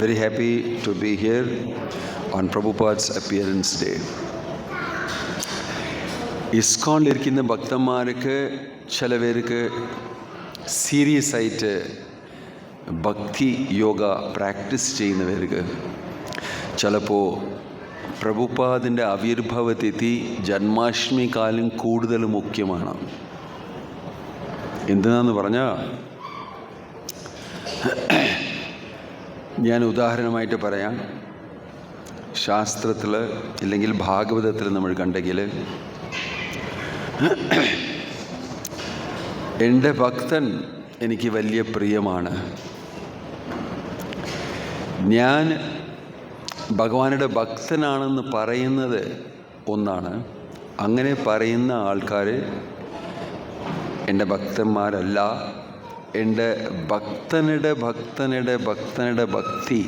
very happy to be here on Prabhupada's appearance day. ഇസ്കോണിലിരിക്കുന്ന ഭക്തന്മാർക്ക് ചില പേർക്ക് സീരിയസ് ആയിട്ട് ഭക്തി യോഗ പ്രാക്ടീസ് ചെയ്യുന്നവർക്ക് ചിലപ്പോൾ പ്രഭുപാദിൻ്റെ ആവിർഭാവ തിഥി ജന്മാഷ്ടമി കാലം കൂടുതൽ മുഖ്യമാണ്. എന്തിനാന്ന് പറഞ്ഞാൽ, ഞാൻ ഉദാഹരണമായിട്ട് പറയാം. ശാസ്ത്രത്തിൽ ഇല്ലെങ്കിൽ ഭാഗവതത്തിൽ നമ്മൾ കണ്ടെങ്കിൽ, എൻ്റെ ഭക്തൻ എനിക്ക് വലിയ പ്രിയമാണ്, ഞാൻ ഭഗവാനുടെ ഭക്തനാണെന്ന് പറയുന്നത് ഒന്നാണ്. അങ്ങനെ പറയുന്ന ആൾക്കാർ എൻ്റെ ഭക്തന്മാരല്ല. എൻ്റെ ഭക്തനുടെ ഭക്തി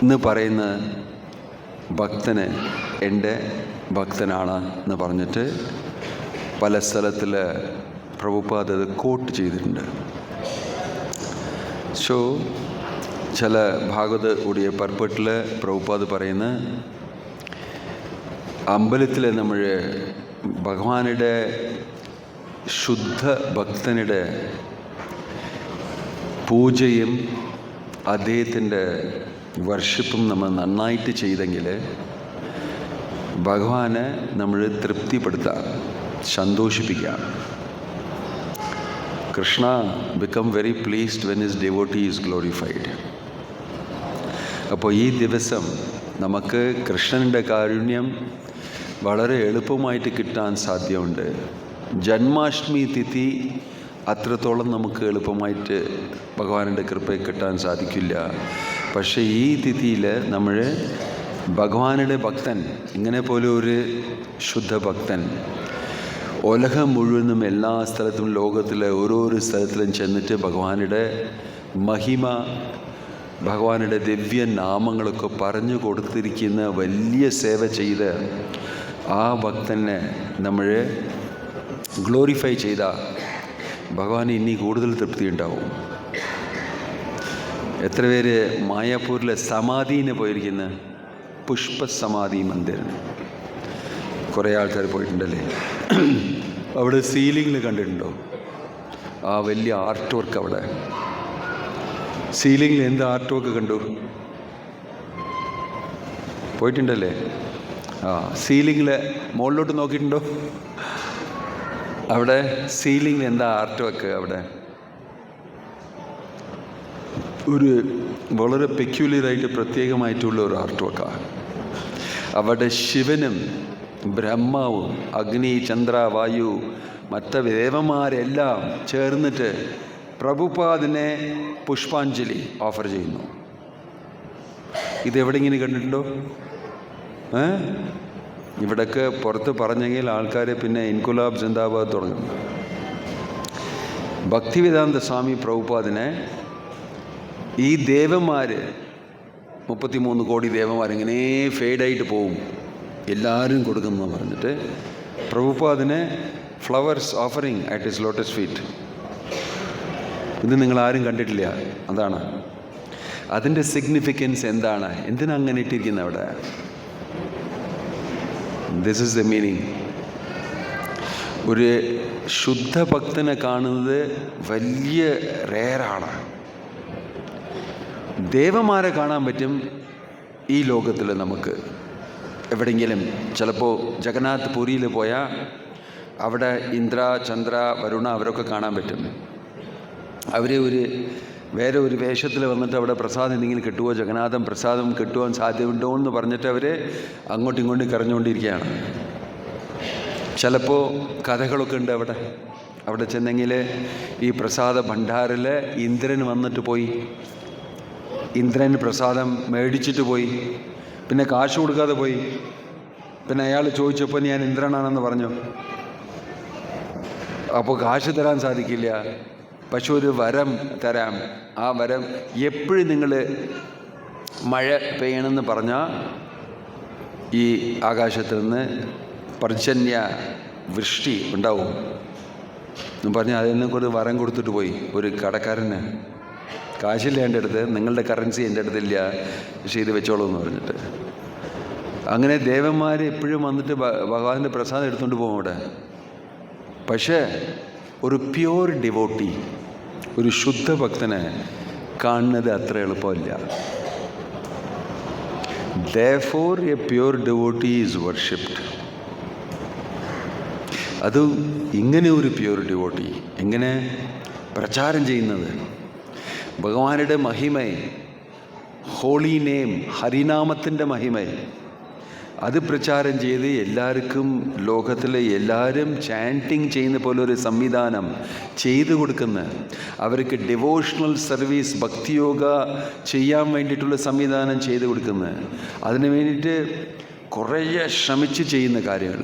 എന്ന് പറയുന്ന ഭക്തന് എൻ്റെ ഭക്തനാണ് എന്ന് പറഞ്ഞിട്ട് പല സ്ഥലത്തിൽ പ്രഭുപാദ് അത് കോട്ട് ചെയ്തിട്ടുണ്ട്. സോ ചില ഭാഗവത ഉடைய പർപ്പറ്റിൽ പ്രഭുപാദ് പറയുന്ന അമ്പലത്തിൽ നമ്മൾ ഭഗവാനുടെ ശുദ്ധ ഭക്തനുടെ പൂജയും അദ്ദേഹത്തിൻ്റെ വർഷിപ്പും നമ്മൾ നന്നായിട്ട് ചെയ്തെങ്കിൽ ഭഗവാനെ നമ്മൾ തൃപ്തിപ്പെടുത്താം, സന്തോഷിപ്പിക്കാം. Krishna become very pleased when his devotee is glorified. അപ്പോൾ ഈ ദിവസം നമുക്ക് കൃഷ്ണൻ്റെ കാരുണ്യം വളരെ എളുപ്പമായിട്ട് കിട്ടാൻ സാധ്യതയുണ്ട്. ജന്മാഷ്ടമി തിഥി അത്രത്തോളം നമുക്ക് എളുപ്പമായിട്ട് ഭഗവാനുടെ കൃപ കിട്ടാൻ സാധിക്കില്ല. പക്ഷേ ഈ തിഥിയിൽ നമ്മൾ ഭഗവാനുടെ ഭക്തൻ, ഇങ്ങനെ പോലെ ഒരു ശുദ്ധ ഭക്തൻ ഉലകം മുഴുവനും എല്ലാ സ്ഥലത്തും ലോകത്തിലെ ഓരോരോ സ്ഥലത്തിലും ചെന്നിട്ട് ഭഗവാനുടെ മഹിമ, ഭഗവാനുടെ ദിവ്യ നാമങ്ങളൊക്കെ പറഞ്ഞു കൊടുത്തിരിക്കുന്ന വലിയ സേവ ചെയ്ത് ആ ഭക്തനെ നമ്മൾ ഗ്ലോറിഫൈ ചെയ്താൽ ഭഗവാന് ഇനി കൂടുതൽ തൃപ്തി ഉണ്ടാവും. എത്ര പേര് മായാപൂരിലെ സമാധിന് പോയിരിക്കുന്ന പുഷ്പസമാധി മന്ദിരം? കുറേ ആൾക്കാർ പോയിട്ടുണ്ടല്ലേ? അവിടെ സീലിങ്ങിൽ കണ്ടിട്ടുണ്ടോ ആ വലിയ ആർട്ട് വർക്ക്? അവിടെ സീലിങ്ങിൽ എന്ത് ആർട്ട് വർക്ക് കണ്ടു? പോയിട്ടുണ്ടല്ലേ? ആ സീലിങ്ങിൽ മുകളിലോട്ട് നോക്കിയിട്ടുണ്ടോ? അവിടെ സീലിങ്ങിൽ എന്താ ആർട്ട് വർക്ക്? അവിടെ ഒരു വളരെ പെക്യുലറായിട്ട് പ്രത്യേകമായിട്ടുള്ള ഒരു ആർട്ട് വർക്കാണ്. അവിടെ ശിവനും ബ്രഹ്മാവും അഗ്നി ചന്ദ്ര വായു മറ്റ് ദേവന്മാരെല്ലാം ചേർന്നിട്ട് പ്രഭുപാദിനെ പുഷ്പാഞ്ജലി ഓഫർ ചെയ്യുന്നു. ഇതെവിടെയെങ്കിലും കണ്ടിട്ടുണ്ടോ? ഇവിടൊക്കെ പുറത്ത് പറഞ്ഞെങ്കിൽ ആൾക്കാർ പിന്നെ ഇൻകുലാബ് സിന്ദാബാദ് തുടങ്ങും. ഭക്തിവേദാന്ത സ്വാമി പ്രഭുപാദിനെ ഈ ദേവന്മാർ 33 കോടി ദേവന്മാർ ഇങ്ങനെ ഫെയ്ഡായിട്ട് പോവും, എല്ലാവരും കൊടുക്കുമെന്ന് പറഞ്ഞിട്ട് പ്രഭുപാദിനെ flowers offering at his lotus feet. ഇത് നിങ്ങളാരും കണ്ടിട്ടില്ല. അതാണ് അതിൻ്റെ സിഗ്നിഫിക്കൻസ്. എന്താണ്, എന്തിനാ അങ്ങനെ ഇട്ടിരിക്കുന്നത് അവിടെ? This is the meaning. ഒരു ശുദ്ധ ഭക്തനെ കാണുന്നത് വലിയ റെയറാണ്. ദേവന്മാരെ കാണാൻ പറ്റും ഈ ലോകത്തിൽ നമുക്ക് എവിടെയെങ്കിലും. ചിലപ്പോൾ ജഗന്നാഥ് പുരിയിൽ പോയാൽ അവിടെ ഇന്ദ്ര ചന്ദ്ര വരുണ അവരൊക്കെ കാണാൻ പറ്റും. അവർ വേറെ ഒരു വേഷത്തിൽ വന്നിട്ട് അവിടെ പ്രസാദം എന്തെങ്കിലും കിട്ടുമോ, ജഗന്നാഥം പ്രസാദം കിട്ടുവാൻ സാധ്യതയുണ്ടോ എന്ന് പറഞ്ഞിട്ട് അവർ അങ്ങോട്ടും ഇങ്ങോട്ടും കരഞ്ഞുകൊണ്ടിരിക്കുകയാണ്. ചിലപ്പോൾ കഥകളൊക്കെ ഉണ്ട് അവിടെ ചെന്നെങ്കിൽ ഈ പ്രസാദ ഭണ്ഡാരിൽ ഇന്ദ്രൻ വന്നിട്ട് പോയി, ഇന്ദ്രൻ പ്രസാദം മേടിച്ചിട്ട് പോയി, പിന്നെ കാശ് കൊടുക്കാതെ പോയി. പിന്നെ അയാൾ ചോദിച്ചപ്പോൾ ഞാൻ ഇന്ദ്രനാണെന്ന് പറഞ്ഞു. അപ്പോൾ കാശ് തരാൻ സാധിക്കില്ല, പക്ഷെ ഒരു വരം തരാം. ആ വരം എപ്പോഴും നിങ്ങൾ മഴ പെയ്യണമെന്ന് പറഞ്ഞാൽ ഈ ആകാശത്തിൽ നിന്ന് പർജന്യ വൃഷ്ടി ഉണ്ടാവും എന്ന് പറഞ്ഞാൽ അതിൽ നിന്ന് ഒരു വരം കൊടുത്തിട്ട് പോയി ഒരു കടക്കാരന്. കാശില്ല എൻ്റെ അടുത്ത്, നിങ്ങളുടെ കറൻസി എൻ്റെ അടുത്തില്ല, പക്ഷേ ഇത് വെച്ചോളൂ എന്ന് പറഞ്ഞിട്ട്. അങ്ങനെ ദേവന്മാർ എപ്പോഴും വന്നിട്ട് ഭഗവാന്റെ പ്രസാദം എടുത്തുകൊണ്ട് പോകും അവിടെ. പക്ഷേ ഒരു പ്യൂർ ഡിവോട്ടി, ഒരു ശുദ്ധ ഭക്തനെ കാണുന്നത് അത്ര എളുപ്പമില്ല. Therefore a pure devotee is worshipped. അത് ഇങ്ങനെ ഒരു പ്യൂർ ഡിവോട്ടി എങ്ങനെ പ്രചാരം ചെയ്യുന്നത്? ഭഗവാനുടെ മഹിമ, ഹോളി നെയിം, ഹരിനാമത്തിൻ്റെ മഹിമ, അത് പ്രചാരം ചെയ്ത് എല്ലാവർക്കും, ലോകത്തിലെ എല്ലാവരും ചാൻറ്റിങ് ചെയ്യുന്ന പോലെ ഒരു സംവിധാനം ചെയ്തു കൊടുക്കുന്ന, അവർക്ക് ഡിവോഷണൽ സർവീസ്, ഭക്തിയോഗ ചെയ്യാൻ വേണ്ടിയിട്ടുള്ള സംവിധാനം ചെയ്തു കൊടുക്കുന്ന, അതിനു വേണ്ടിയിട്ട് കുറേ ശ്രമിച്ച് ചെയ്യുന്ന കാര്യങ്ങൾ.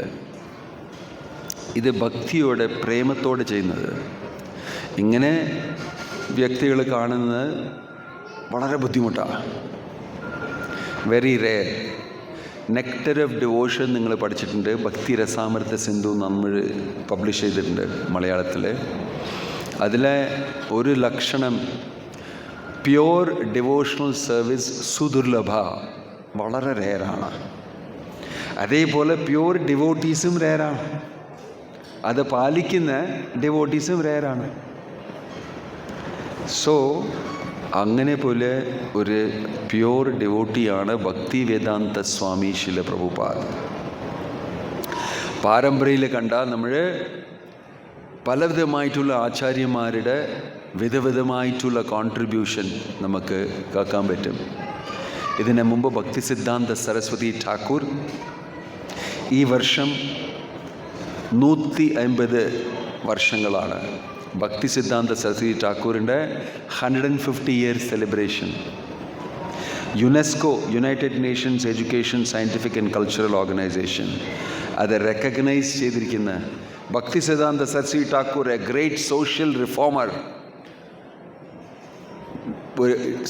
ഇത് ഭക്തിയോടെ, പ്രേമത്തോടെ ചെയ്യുന്നത്. ഇങ്ങനെ വ്യക്തികൾ കാണുന്നത് വളരെ ബുദ്ധിമുട്ടാണ്. Very rare. Nectar of devotion നിങ്ങൾ പഠിച്ചിട്ടുണ്ട്. ഭക്തി രസാമൃത സിന്ധു നമ്മൾ പബ്ലിഷ് ചെയ്തിട്ടുണ്ട് മലയാളത്തിൽ. അതിലെ ഒരു ലക്ഷണം പ്യോർ ഡിവോഷണൽ സർവീസ് സുദുർലഭ, വളരെ റെയറാണ്. അതേപോലെ പ്യോർ ഡിവോട്ടീസും റെയറാണ്. അത് പാലിക്കുന്ന ഡിവോട്ടീസും റെയറാണ്. സോ അങ്ങനെ പോലെ ഒരു പ്യൂർ ഡിവോട്ടിയാണ് ഭക്തി വേദാന്ത സ്വാമി ശില പ്രഭുപാദ്. പാരമ്പര്യയിൽ കണ്ടാൽ നമ്മൾ പലവിധമായിട്ടുള്ള ആചാര്യന്മാരുടെ വിധവിധമായിട്ടുള്ള കോൺട്രിബ്യൂഷൻ നമുക്ക് കേൾക്കാൻ പറ്റും. ഇതിന് മുമ്പ് ഭക്തി സിദ്ധാന്ത സരസ്വതി ഠാക്കൂർ ഈ വർഷം 150 വർഷങ്ങളാണ്. ഭക്തി സിദ്ധാന്ത സരസ്വതി ഠാക്കൂറിൻ്റെ 150 year celebration UNESCO, United Nations Education Scientific and Cultural Organisation, അത് റെക്കഗ്നൈസ് ചെയ്തിരിക്കുന്ന Bhakti Siddhanta Saraswati Thakur, a great social reformer.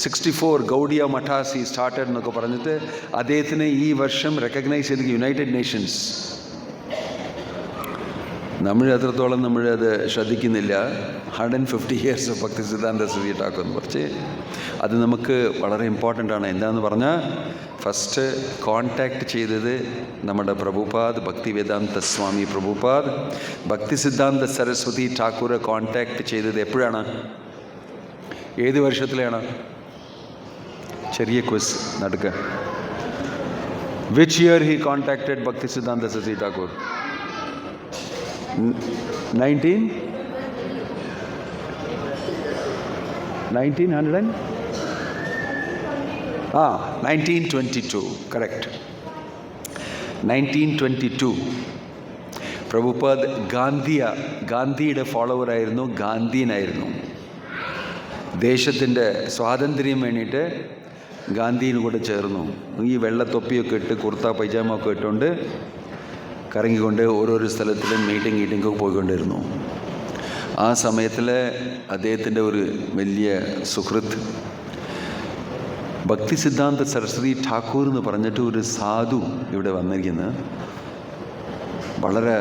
64 Gaudiya maths ഈ സ്റ്റാർട്ടഡ് എന്നൊക്കെ പറഞ്ഞിട്ട് അദ്ദേഹത്തിന് ഈ വർഷം റെക്കഗ്നൈസ് ചെയ്തിരിക്കുന്ന യുണൈറ്റഡ് നേഷൻസ്. നമ്മൾ അത്രത്തോളം നമ്മളത് ശ്രദ്ധിക്കുന്നില്ല. 150 ഇയേഴ്സ് ഓഫ് ഭക്തി സിദ്ധാന്ത സരസ്വതി ഠാക്കൂർ എന്ന് പറഞ്ഞ് അത് നമുക്ക് വളരെ ഇമ്പോർട്ടൻ്റ് ആണ്. എന്താണെന്ന് പറഞ്ഞാൽ ഫസ്റ്റ് കോൺടാക്റ്റ് ചെയ്തത് നമ്മുടെ പ്രഭുപാദ്, ഭക്തി വേദാന്ത സ്വാമി പ്രഭുപാദ്. ഭക്തി സിദ്ധാന്ത സരസ്വതി ഠാക്കൂറെ കോൺടാക്റ്റ് ചെയ്തത് എപ്പോഴാണ്? ഏത് വർഷത്തിലാണ്? ചെറിയ ക്വസ് നടുക്ക. വിച്ച് ഇയർ ഹി കോൺടാക്റ്റഡ് ഭക്തി സിദ്ധാന്ത സരസ്വതി ഠാക്കൂർ? 1922, correct. 1922 പ്രഭുപാദ് ഗാന്ധിയുടെ ഫോളോവറായിരുന്നു, ഗാന്ധിയനായിരുന്നു. ദേശത്തിൻ്റെ സ്വാതന്ത്ര്യം വേണ്ടിയിട്ട് ഗാന്ധിയുടെ കൂടെ ചേർന്നു. ഈ വെള്ളത്തൊപ്പിയൊക്കെ ഇട്ട് കുർത്ത പൈജാമ ഒക്കെ ഇട്ടുകൊണ്ട് കറങ്ങിക്കൊണ്ട് ഓരോരോ സ്ഥലത്തിലും മീറ്റിങ്ങൊക്കെ പോയിക്കൊണ്ടിരുന്നു. ആ സമയത്തിൽ അദ്ദേഹത്തിൻ്റെ ഒരു വലിയ സുഹൃത്ത് ഭക്തി സിദ്ധാന്ത സരസ്വതി ഠാക്കൂർ എന്ന് പറഞ്ഞിട്ട് ഒരു സാധു ഇവിടെ വന്നിരിക്കുന്നത്, വളരെ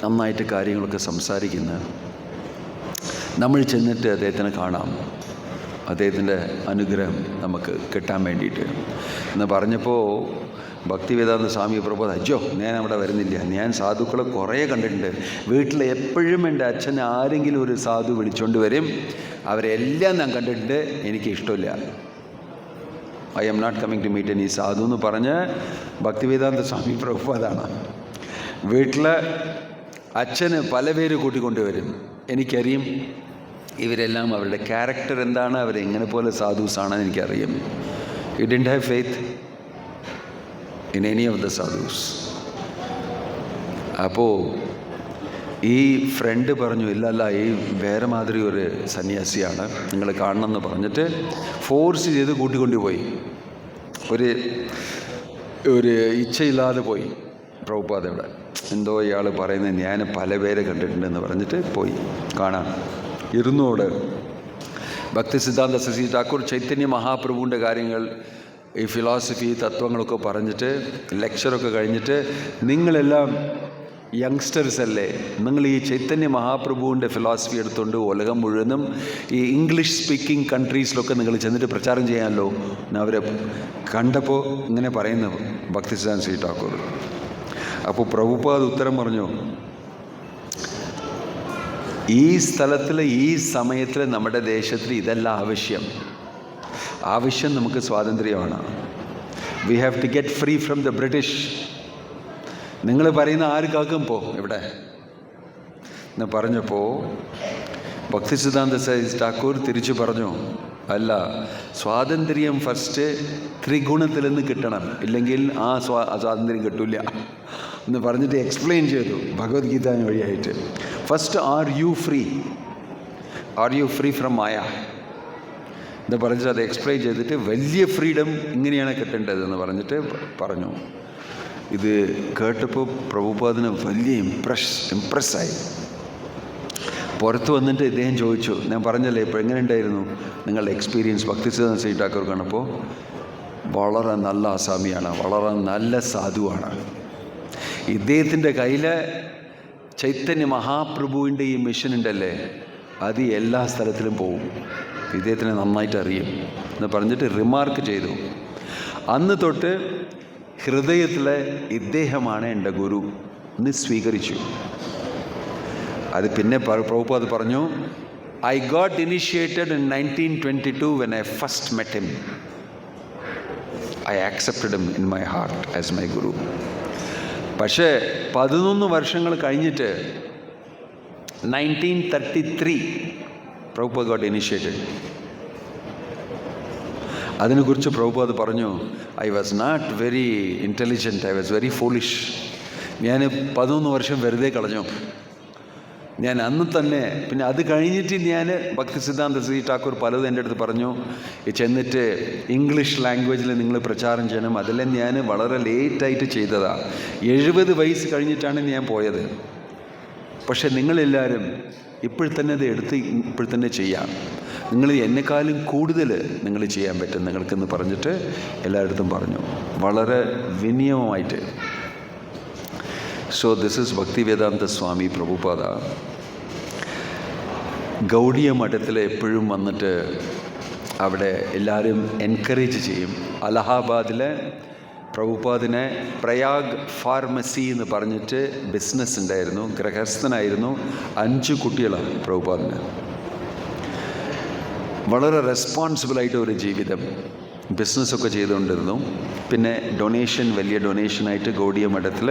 നന്നായിട്ട് കാര്യങ്ങളൊക്കെ സംസാരിക്കുന്ന. നമ്മൾ ചെന്നിട്ട് അദ്ദേഹത്തിനെ കാണാം, അദ്ദേഹത്തിൻ്റെ അനുഗ്രഹം നമുക്ക് കിട്ടാൻ വേണ്ടിയിട്ട് എന്ന് പറഞ്ഞപ്പോൾ ഭക്തി വേദാന്ത സ്വാമി പ്രഭുപാദ്, അയ്യോ ഞാൻ അവിടെ വരുന്നില്ല, ഞാൻ സാധുക്കളെ കുറേ കണ്ടിട്ടുണ്ട്. വീട്ടിൽ എപ്പോഴും എൻ്റെ അച്ഛൻ ആരെങ്കിലും ഒരു സാധു വിളിച്ചുകൊണ്ട് വരും, അവരെല്ലാം ഞാൻ കണ്ടിട്ടുണ്ട്, എനിക്ക് ഇഷ്ടമില്ല. I am not coming to meet any sadhu എന്ന് പറഞ്ഞ് ഭക്തി വേദാന്ത സ്വാമി പ്രഭുപാദാണ്. വീട്ടിൽ അച്ഛന് പല പേര് കൂട്ടിക്കൊണ്ടുവരും. എനിക്കറിയും ഇവരെല്ലാം അവരുടെ ക്യാരക്ടർ എന്താണ്, അവരെങ്ങനെ പോലെ സാധുസാണെന്ന് എനിക്കറിയാം. You didn't have faith in any of the sadhus. അപ്പോൾ ഈ ഫ്രണ്ട് പറഞ്ഞു, ഇല്ലല്ല ഈ വേറെ മാതിരി ഒരു സന്യാസിയാണ്, നിങ്ങൾ കാണണമെന്ന് പറഞ്ഞിട്ട് ഫോഴ്സ് ചെയ്ത് കൂട്ടിക്കൊണ്ടുപോയി. ഒരു ഇച്ഛയില്ലാതെ പോയി പ്രഭുപാദ്. ഇവിടെ എന്തോ ഇയാൾ പറയുന്നത് ഞാൻ പല പേരെ കണ്ടിട്ടുണ്ടെന്ന് പറഞ്ഞിട്ട് പോയി കാണാം. ഇരുന്നോട് ഭക്തി സിദ്ധാന്ത സരസ്വതി ഠാക്കൂർ ചൈതന്യ മഹാപ്രഭുവിൻ്റെ കാര്യങ്ങൾ, ഈ ഫിലോസഫി തത്വങ്ങളൊക്കെ പറഞ്ഞിട്ട് ലെക്ചറൊക്കെ കഴിഞ്ഞിട്ട് നിങ്ങളെല്ലാം യങ്സ്റ്റേഴ്സ് അല്ലേ, നിങ്ങൾ ഈ ചൈതന്യ മഹാപ്രഭുവിൻ്റെ ഫിലോസഫി എടുത്തുകൊണ്ട് ഉലകം മുഴുവനും ഈ ഇംഗ്ലീഷ് സ്പീക്കിംഗ് കൺട്രീസിലൊക്കെ നിങ്ങൾ ചെന്നിട്ട് പ്രചാരം ചെയ്യാമല്ലോ എന്ന് അവരെ കണ്ടപ്പോൾ ഇങ്ങനെ പറയുന്നു ഭക്തിസിദ്ധാന്ത ശ്രീ ഠാക്കൂർ. അപ്പോൾ പ്രഭുപാദ് ഉത്തരം പറഞ്ഞു, ഈ സ്ഥലത്തിൽ ഈ സമയത്തിൽ നമ്മുടെ ദേശത്തിൽ ഇതല്ല ആവശ്യം നമുക്ക് സ്വാതന്ത്ര്യമാണ്. We have to get free from the British. നിങ്ങൾ പറയുന്ന ആര് കേൾക്കും ഇവിടെ എന്ന് പറഞ്ഞപ്പോൾ ഭക്തിസിദ്ധാന്ത സരസ്വതി ഠാക്കൂർ തിരിച്ചു പറഞ്ഞു, അല്ല, സ്വാതന്ത്ര്യം ഫസ്റ്റ് ത്രിഗുണത്തിൽ നിന്ന് കിട്ടണം, ഇല്ലെങ്കിൽ ആ സ്വാതന്ത്ര്യം കിട്ടില്ല എന്ന് പറഞ്ഞിട്ട് എക്സ്പ്ലെയിൻ ചെയ്തു ഭഗവത്ഗീത വഴിയായിട്ട്. First are you free from maya എന്ന് പറഞ്ഞിട്ട് അത് എക്സ്പ്ലെയിൻ ചെയ്തിട്ട് വലിയ ഫ്രീഡം ഇങ്ങനെയാണ് കിട്ടേണ്ടതെന്ന് പറഞ്ഞിട്ട് പറഞ്ഞു. ഇത് കേട്ടപ്പോൾ പ്രഭുപാദിന് വലിയ ഇംപ്രസ്സായി. പുറത്ത് വന്നിട്ട് ഇദ്ദേഹം ചോദിച്ചു, ഞാൻ പറഞ്ഞല്ലേ ഇപ്പോൾ എങ്ങനെ ഉണ്ടായിരുന്നു നിങ്ങളുടെ എക്സ്പീരിയൻസ് ഭക്തിസിദ്ധാന്ത ശ്രീ ഠാക്കൂർ കാണപ്പോൾ? വളരെ നല്ല ആസാമിയാണ്, വളരെ നല്ല സാധുവാണ്. ഇദ്ദേഹത്തിൻ്റെ കയ്യിൽ ചൈതന്യ മഹാപ്രഭുവിൻ്റെ ഈ മിഷൻ ഉണ്ടല്ലേ, അത് എല്ലാ സ്ഥലത്തിലും പോവും, ഇദ്ദേഹത്തിനെ നന്നായിട്ട് അറിയും എന്ന് പറഞ്ഞിട്ട് റിമാർക്ക് ചെയ്തു. അന്ന് തൊട്ട് ഹൃദയത്തിലെ ഇദ്ദേഹമാണ് എൻ്റെ ഗുരു എന്ന് സ്വീകരിച്ചു. അത് പിന്നെ പ്രഭുപാദ് പറഞ്ഞു, I got initiated in 1922 when I first met him. I accepted him in my heart as my guru. പക്ഷേ 11 വർഷങ്ങൾ കഴിഞ്ഞിട്ട് 1933 പ്രഭുപാദ് ഗോട്ട് ഇനിഷ്യേറ്റഡ്. അതിനെക്കുറിച്ച് പ്രഭുപാദ് പറഞ്ഞു, I was not very intelligent, I was very foolish. ഞാൻ 11 വർഷം വെറുതെ കളഞ്ഞു. ഞാൻ അന്ന് തന്നെ, പിന്നെ അത് കഴിഞ്ഞിട്ട് ഞാൻ ഭക്തിസിദ്ധാന്ത ശ്രീ ഠാക്കൂർ പലതും എൻ്റെ അടുത്ത് പറഞ്ഞു, ചെന്നിട്ട് ഇംഗ്ലീഷ് ലാംഗ്വേജിൽ നിങ്ങൾ പ്രചാരം ചെയ്യണം. അതെല്ലാം ഞാൻ വളരെ ലേറ്റായിട്ട് ചെയ്തതാണ്. 70 വയസ്സ് കഴിഞ്ഞിട്ടാണ് ഞാൻ പോയത്. പക്ഷെ നിങ്ങളെല്ലാവരും ഇപ്പോഴത്തന്നെ അത് എടുത്ത് ഇപ്പോഴത്തന്നെ ചെയ്യാം, നിങ്ങൾ എന്നെക്കാളും കൂടുതൽ നിങ്ങൾ ചെയ്യാൻ പറ്റും നിങ്ങൾക്കെന്ന് പറഞ്ഞിട്ട് എല്ലായിടത്തും പറഞ്ഞു, വളരെ വിനയമായിട്ട്. So this is Bhaktivedanta Swami Prabhupada. Gaudiya മഠത്തിൽ എപ്പോഴും വന്നിട്ട് അവിടെ എല്ലാവരും എൻകറേജ് ചെയ്യും. അലഹാബാദിലെ പ്രഭുപാദിനെ പ്രയാഗ് ഫാർമസി എന്ന് പറഞ്ഞിട്ട് ബിസിനസ് ഉണ്ടായിരുന്നു, ഗൃഹസ്ഥനായിരുന്നു, 5 കുട്ടികളാണ് പ്രഭുപാദിന്. വളരെ റെസ്പോൺസിബിളായിട്ട് ഒരു ജീവിതം, ബിസിനസ്സൊക്കെ ചെയ്തുകൊണ്ടിരുന്നു. പിന്നെ ഡൊണേഷൻ, വലിയ ഡൊണേഷനായിട്ട് ഗൗഡിയ മഠത്തിൽ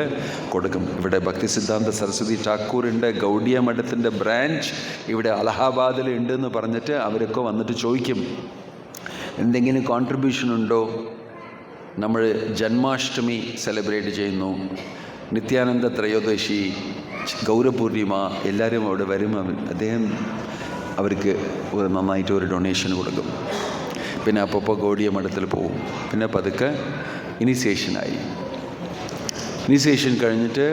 കൊടുക്കും. ഇവിടെ ഭക്തിസിദ്ധാന്ത സരസ്വതി ഠാക്കൂറിൻ്റെ ഗൗഡിയ മഠത്തിൻ്റെ ബ്രാഞ്ച് ഇവിടെ അലഹാബാദിൽ ഉണ്ടെന്ന് പറഞ്ഞിട്ട് അവരൊക്കെ വന്നിട്ട് ചോദിക്കും, എന്തെങ്കിലും കോൺട്രിബ്യൂഷൻ ഉണ്ടോ? നമ്മൾ ജന്മാഷ്ടമി സെലിബ്രേറ്റ് ചെയ്യുന്നു, നിത്യാനന്ദ ത്രയോദശി, ഗൗരപൂർണിമ, എല്ലാവരും അവിടെ വരും. അദ്ദേഹം അവർക്ക് നന്നായിട്ട് ഒരു ഡൊണേഷൻ കൊടുക്കും. പിന്നെ അപ്പോൾ ഗൗഡിയ മഠത്തിൽ പോവും. പിന്നെ പതുക്കെ ഇനിസിയേഷനായി. ഇനിസിയേഷൻ കഴിഞ്ഞിട്ട്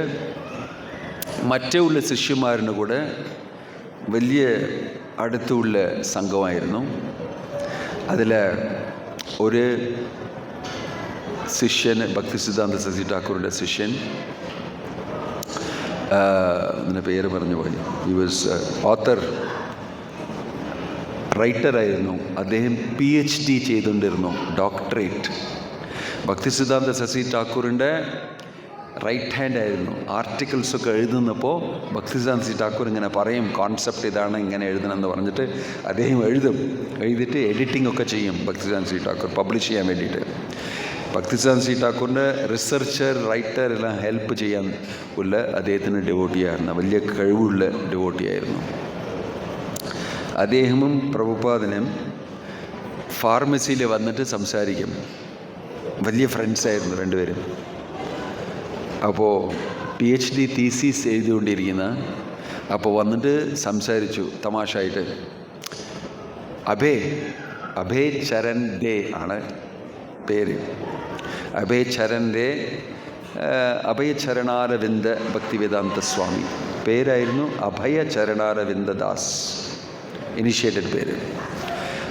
മറ്റുള്ള ശിഷ്യന്മാരുടെ കൂടെ വലിയ അടുത്തുള്ള സംഘമായിരുന്നു. അതിൽ ഒരു ശിഷ്യൻ, ഭക്തിസിദ്ധാന്ത സരസ്വതി ഠാക്കൂറിൻ്റെ ശിഷ്യൻ, അതിൻ്റെ പേര് പറഞ്ഞു പോയി, ഹി വാസ് ഓത്തർ, റൈറ്ററായിരുന്നു. അദ്ദേഹം PhD ചെയ്തുകൊണ്ടിരുന്നു, ഡോക്ടറേറ്റ്. ഭക്തിസിദ്ധാന്ത സരസ്വതി ഠാക്കൂറിൻ്റെ റൈറ്റ് ഹാൻഡ് ആയിരുന്നു. ആർട്ടിക്കിൾസൊക്കെ എഴുതുന്നപ്പോൾ ഭക്തിസിദ്ധാന്ത സരസ്വതി ഠാക്കൂർ ഇങ്ങനെ പറയും, കോൺസെപ്റ്റ് ഇതാണ്, ഇങ്ങനെ എഴുതണമെന്ന് പറഞ്ഞിട്ട് അദ്ദേഹം എഴുതിയിട്ട് എഡിറ്റിംഗ് ഒക്കെ ചെയ്യും ഭക്തിസിദ്ധാന്ത സരസ്വതി ഠാക്കൂർ പബ്ലിഷ് ചെയ്യാൻ വേണ്ടിയിട്ട്. ഭക്തിസിദ്ധാന്ത സരസ്വതി ഠാക്കൂറിൻ്റെ റിസർച്ചർ, റൈറ്റർ എല്ലാം ഹെൽപ്പ് ചെയ്യാൻ ഉള്ള അദ്ദേഹത്തിന് ഡിവോട്ടിയായിരുന്നു, വലിയ കഴിവുള്ള ഡിവോട്ടിയായിരുന്നു. അദ്ദേഹവും പ്രഭുപാദനും ഫാർമസിയിൽ വന്നിട്ട് സംസാരിക്കും. വലിയ ഫ്രണ്ട്സായിരുന്നു രണ്ടുപേരും. അപ്പോൾ PhD തീസീസ് എഴുതിക്കൊണ്ടിരിക്കുന്ന അപ്പോൾ വന്നിട്ട് സംസാരിച്ചു തമാശായിട്ട്. അഭയ് ചരൺ ദേ ആണ് പേര്. അഭയ് ചരൺ ദേ, അഭയചരണാരവിന്ദ ഭക്തിവേദാന്ത സ്വാമി പേരായിരുന്നു. അഭയ ചരണാരവിന്ദ ദാസ് ഇനിഷ്യേറ്റഡ് പേര്.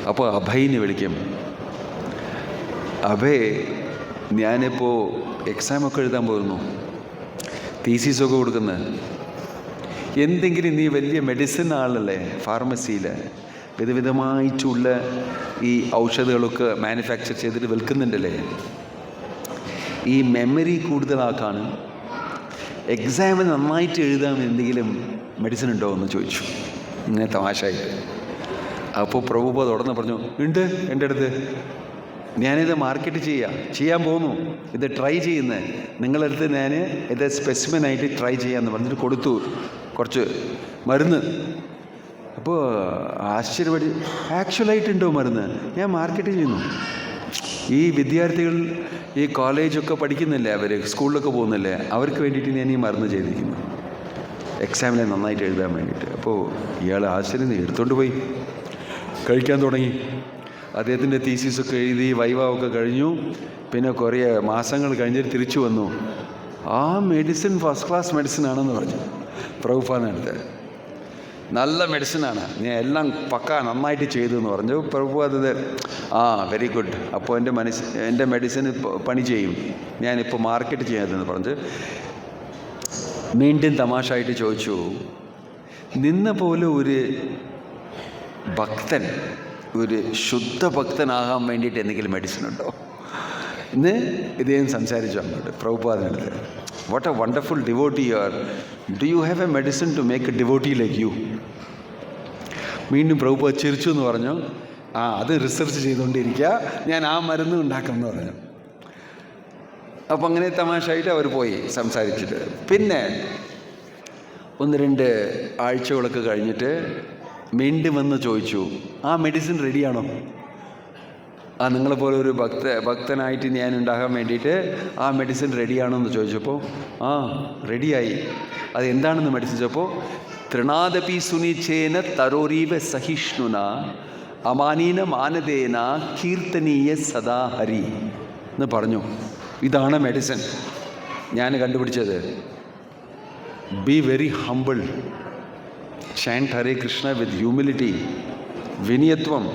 അപ്പോൾ അഭയിനെ വിളിക്കും. ഞാനിപ്പോൾ എക്സാമൊക്കെ എഴുതാൻ പോകുന്നു, തീസീസൊക്കെ കൊടുക്കുന്നത്. എന്തെങ്കിലും നീ വലിയ മെഡിസിൻ ആളല്ലേ, ഫാർമസിയിൽ വിധവിധമായിട്ടുള്ള ഈ ഔഷധങ്ങളൊക്കെ മാനുഫാക്ചർ ചെയ്തിട്ട് വിൽക്കുന്നുണ്ടല്ലേ. ഈ മെമ്മറി കൂടുതലാക്കാനും എക്സാമിന് നന്നായിട്ട് എഴുതാൻ എന്തെങ്കിലും മെഡിസിൻ ഉണ്ടോ എന്ന് ചോദിച്ചു, ഇങ്ങനെ തമാശയായിട്ട്. അപ്പോൾ പ്രഭുപാദ തുടർന്ന് പറഞ്ഞു, ഉണ്ട് എൻ്റെ അടുത്ത്, ഞാനിത് മാർക്കറ്റ് ചെയ്യാൻ പോകുന്നു, ഇത് ട്രൈ ചെയ്യുന്നത് നിങ്ങളടുത്ത് ഞാൻ ഇത് സ്പെസിമെനായിട്ട് ട്രൈ ചെയ്യാമെന്ന് പറഞ്ഞിട്ട് കൊടുത്തു കുറച്ച് മരുന്ന്. അപ്പോൾ ആശ്ചര്യപ്പെട്ട്, ആക്ച്വലായിട്ടുണ്ടോ മരുന്ന്? ഞാൻ മാർക്കറ്റ് ചെയ്യുന്നു. ഈ വിദ്യാർത്ഥികൾ ഈ കോളേജൊക്കെ പഠിക്കുന്നില്ലേ, അവർ സ്കൂളിലൊക്കെ പോകുന്നില്ലേ, അവർക്ക് വേണ്ടിയിട്ട് ഞാൻ ഈ മരുന്ന് ചെയ്തിരിക്കുന്നു, എക്സാമിനെ നന്നായിട്ട് എഴുതാൻ വേണ്ടിയിട്ട്. അപ്പോൾ ഇയാൾ ആശ്ചര്യം എടുത്തുകൊണ്ട് പോയി കഴിക്കാൻ തുടങ്ങി. അദ്ദേഹത്തിൻ്റെ തീസിസൊക്കെ എഴുതി വൈവ ഒക്കെ കഴിഞ്ഞു. പിന്നെ കുറേ മാസങ്ങൾ കഴിഞ്ഞിട്ട് തിരിച്ചു വന്നു. ആ മെഡിസിൻ ഫസ്റ്റ് ക്ലാസ് മെഡിസിനാണെന്ന് പറഞ്ഞു പ്രഭുപാദിനടുത്ത്. നല്ല മെഡിസിനാണ്, ഞാൻ എല്ലാം പക്ക നന്നായിട്ട് ചെയ്തു എന്ന് പറഞ്ഞു. പ്രഭുപാദ് വെരി ഗുഡ്, അപ്പോൾ എൻ്റെ മെഡിസിൻ പണി ചെയ്യും, ഞാനിപ്പോൾ മാർക്കറ്റ് ചെയ്യാതെന്ന് പറഞ്ഞ് വീണ്ടും തമാശയായിട്ട് ചോദിച്ചു, നിന്ന പോലെ ഒരു ഭക്തൻ, ഒരു ശുദ്ധ ഭക്തനാകാൻ വേണ്ടിയിട്ട് എന്തെങ്കിലും മെഡിസിൻ ഉണ്ടോ ഇന്ന്? ഇദ്ദേഹം സംസാരിച്ചു അങ്ങോട്ട് പ്രഭുപാദിനടുത്ത്. What a wonderful devotee you are, do you have a medicine to make a devotee like you? വീണ്ടും പ്രഭുപാദ് ചിരിച്ചു എന്ന് പറഞ്ഞു, അത് റിസർച്ച് ചെയ്തുകൊണ്ടിരിക്കുക, ഞാൻ ആ മരുന്ന് ഉണ്ടാക്കുമെന്ന് പറഞ്ഞു. അപ്പം അങ്ങനെ തമാശയായിട്ട് അവർ പോയി സംസാരിച്ചിട്ട്. പിന്നെ 1-2 ആഴ്ചകളൊക്കെ കഴിഞ്ഞിട്ട് വീണ്ടും വന്ന് ചോദിച്ചു, ആ മെഡിസിൻ റെഡിയാണോ? നിങ്ങളെപ്പോലെ ഒരു ഭക്തനായിട്ട് ഞാൻ ഉണ്ടാകാൻ വേണ്ടിയിട്ട് ആ മെഡിസിൻ റെഡിയാണോ എന്ന് ചോദിച്ചപ്പോൾ റെഡിയായി. അത് എന്താണെന്ന് മെഡിസിൻ ചോദിച്ചപ്പോൾ, തൃണാദപി സുനിച്ചേന തരോരീവ സഹിഷ്ണുന അമാനീന മാനദേന കീർത്തനീയ സദാ ഹരി എന്ന് പറഞ്ഞു. ഇതാണ് മെഡിസിൻ ഞാൻ കണ്ടുപിടിച്ചത്. Be very humble, chant Hare Krishna with humility, വിനയത്വം.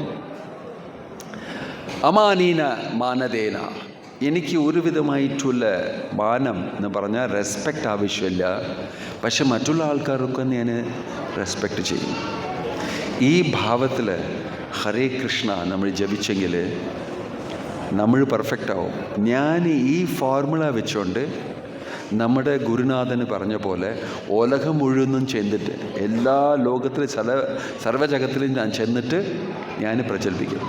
അമാനീന മാനദേന, എനിക്ക് ഒരുവിധമായിട്ടുള്ള മാനം എന്ന് പറഞ്ഞാൽ റെസ്പെക്റ്റ് ആവശ്യമില്ല, പക്ഷെ മറ്റുള്ള ആൾക്കാരൊക്കെ ഞാൻ റെസ്പെക്റ്റ് ചെയ്യും. ഈ ഭാവത്തിൽ ഹരേ കൃഷ്ണ നമ്മൾ ജപിച്ചെങ്കിൽ നമ്മൾ പെർഫെക്റ്റ് ആവും. ഞാൻ ഈ ഫോർമുല വെച്ചുകൊണ്ട് നമ്മുടെ ഗുരുനാഥന് പറഞ്ഞ പോലെ ഉലകം മുഴുവനും ചെന്നിട്ട് എല്ലാ ലോകത്തിലെ സർവ്വജഗത്തിലും ഞാൻ ചെന്നിട്ട് ഞാൻ പ്രചരിപ്പിക്കും.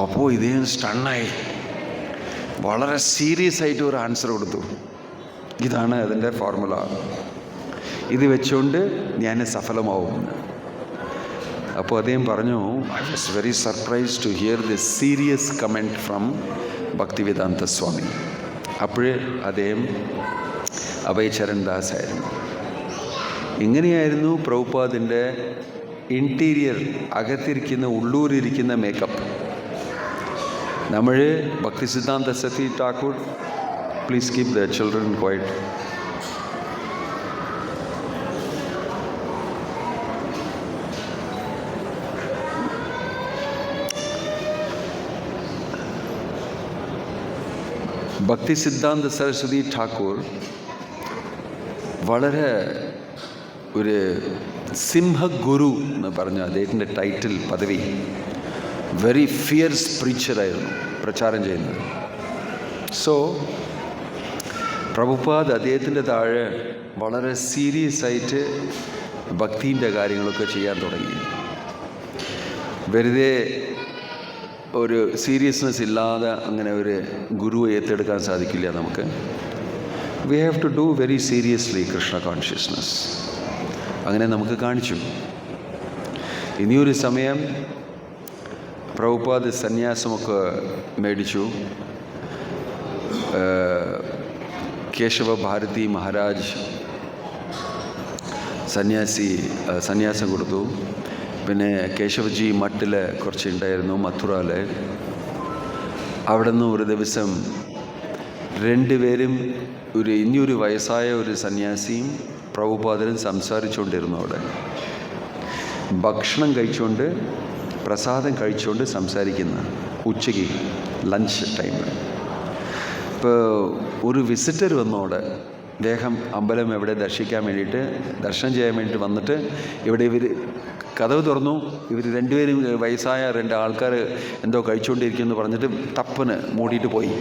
അപ്പോൾ ഇദ്ദേഹം സ്റ്റണ്ണായി, വളരെ സീരിയസ് ആയിട്ട് ഒരു ആൻസർ കൊടുത്തു. ഇതാണ് അതിൻ്റെ ഫോർമുല, ഇത് വെച്ചുകൊണ്ട് ഞാൻ സഫലമാവുമെന്ന്. അപ്പോൾ അദ്ദേഹം പറഞ്ഞു, I was very surprised to hear this serious comment from Bhaktivedanta Swami. അപ്പോൾ അദ്ദേഹം അഭയചരൺ ദാസ് ആയിരുന്നു. ഇങ്ങനെയായിരുന്നു പ്രഭുപാദിൻ്റെ ഇൻറ്റീരിയർ, അകത്തിരിക്കുന്ന ഉള്ളൂരിരിക്കുന്ന മേക്കപ്പ്. നമ്മൾ Bhakti Siddhanta Saraswati Thakur, please keep the children quiet. Bhakti Siddhanta Saraswati Thakur വളരെ ഒരു സിംഹഗുരു എന്ന് പറഞ്ഞ അദ്ദേഹത്തിൻ്റെ ടൈറ്റിൽ, പദവി. വെരി ഫിയർസ് പ്രീച്ചറായിരുന്നു പ്രചാരം ചെയ്യുന്നത്. സോ പ്രഭുപാദ് അദ്ദേഹത്തിൻ്റെ താഴെ വളരെ സീരിയസ് ആയിട്ട് ഭക്തിൻ്റെ കാര്യങ്ങളൊക്കെ ചെയ്യാൻ തുടങ്ങി. വെറുതെ ഒരു സീരിയസ്നെസ് ഇല്ലാതെ അങ്ങനെ ഒരു ഗുരുവെ ഏറ്റെടുക്കാൻ സാധിക്കില്ല നമുക്ക്. We have to do very seriously Krishna consciousness. അങ്ങനെ നമുക്ക് കാണിച്ചു. ഇനിയൊരു സമയം പ്രഭുപാദ് സന്യാസമൊക്കെ മേടിച്ചു. കേശവ ഭാരതി മഹാരാജ് സന്യാസം കൊടുത്തു. പിന്നെ കേശവജി മട്ടിൽ കുറച്ചുണ്ടായിരുന്നു, മഥുരയിൽ. അവിടെ നിന്ന് ഒരു ദിവസം 2 പേരും ഇനിയൊരു വയസ്സായ ഒരു സന്യാസിയും പ്രഭുപാദനും സംസാരിച്ചുകൊണ്ടിരുന്നു. അവിടെ ഭക്ഷണം കഴിച്ചുകൊണ്ട്, പ്രസാദം കഴിച്ചുകൊണ്ട് സംസാരിക്കുന്ന, ഉച്ചയ്ക്ക് ലഞ്ച് ടൈമിൽ. ഇപ്പോൾ ഒരു വിസിറ്റർ വന്നോടെ അദ്ദേഹം അമ്പലം എവിടെ ദർശിക്കാൻ വേണ്ടിയിട്ട് ദർശനം ചെയ്യാൻ വേണ്ടിയിട്ട് വന്നിട്ട് ഇവിടെ ഇവർ കതവ് തുറന്നു. ഇവർ രണ്ടുപേരും വയസ്സായ 2 ആൾക്കാർ എന്തോ കഴിച്ചുകൊണ്ടിരിക്കുമെന്ന് പറഞ്ഞിട്ട് തപ്പന് മൂടിയിട്ട് പോയി.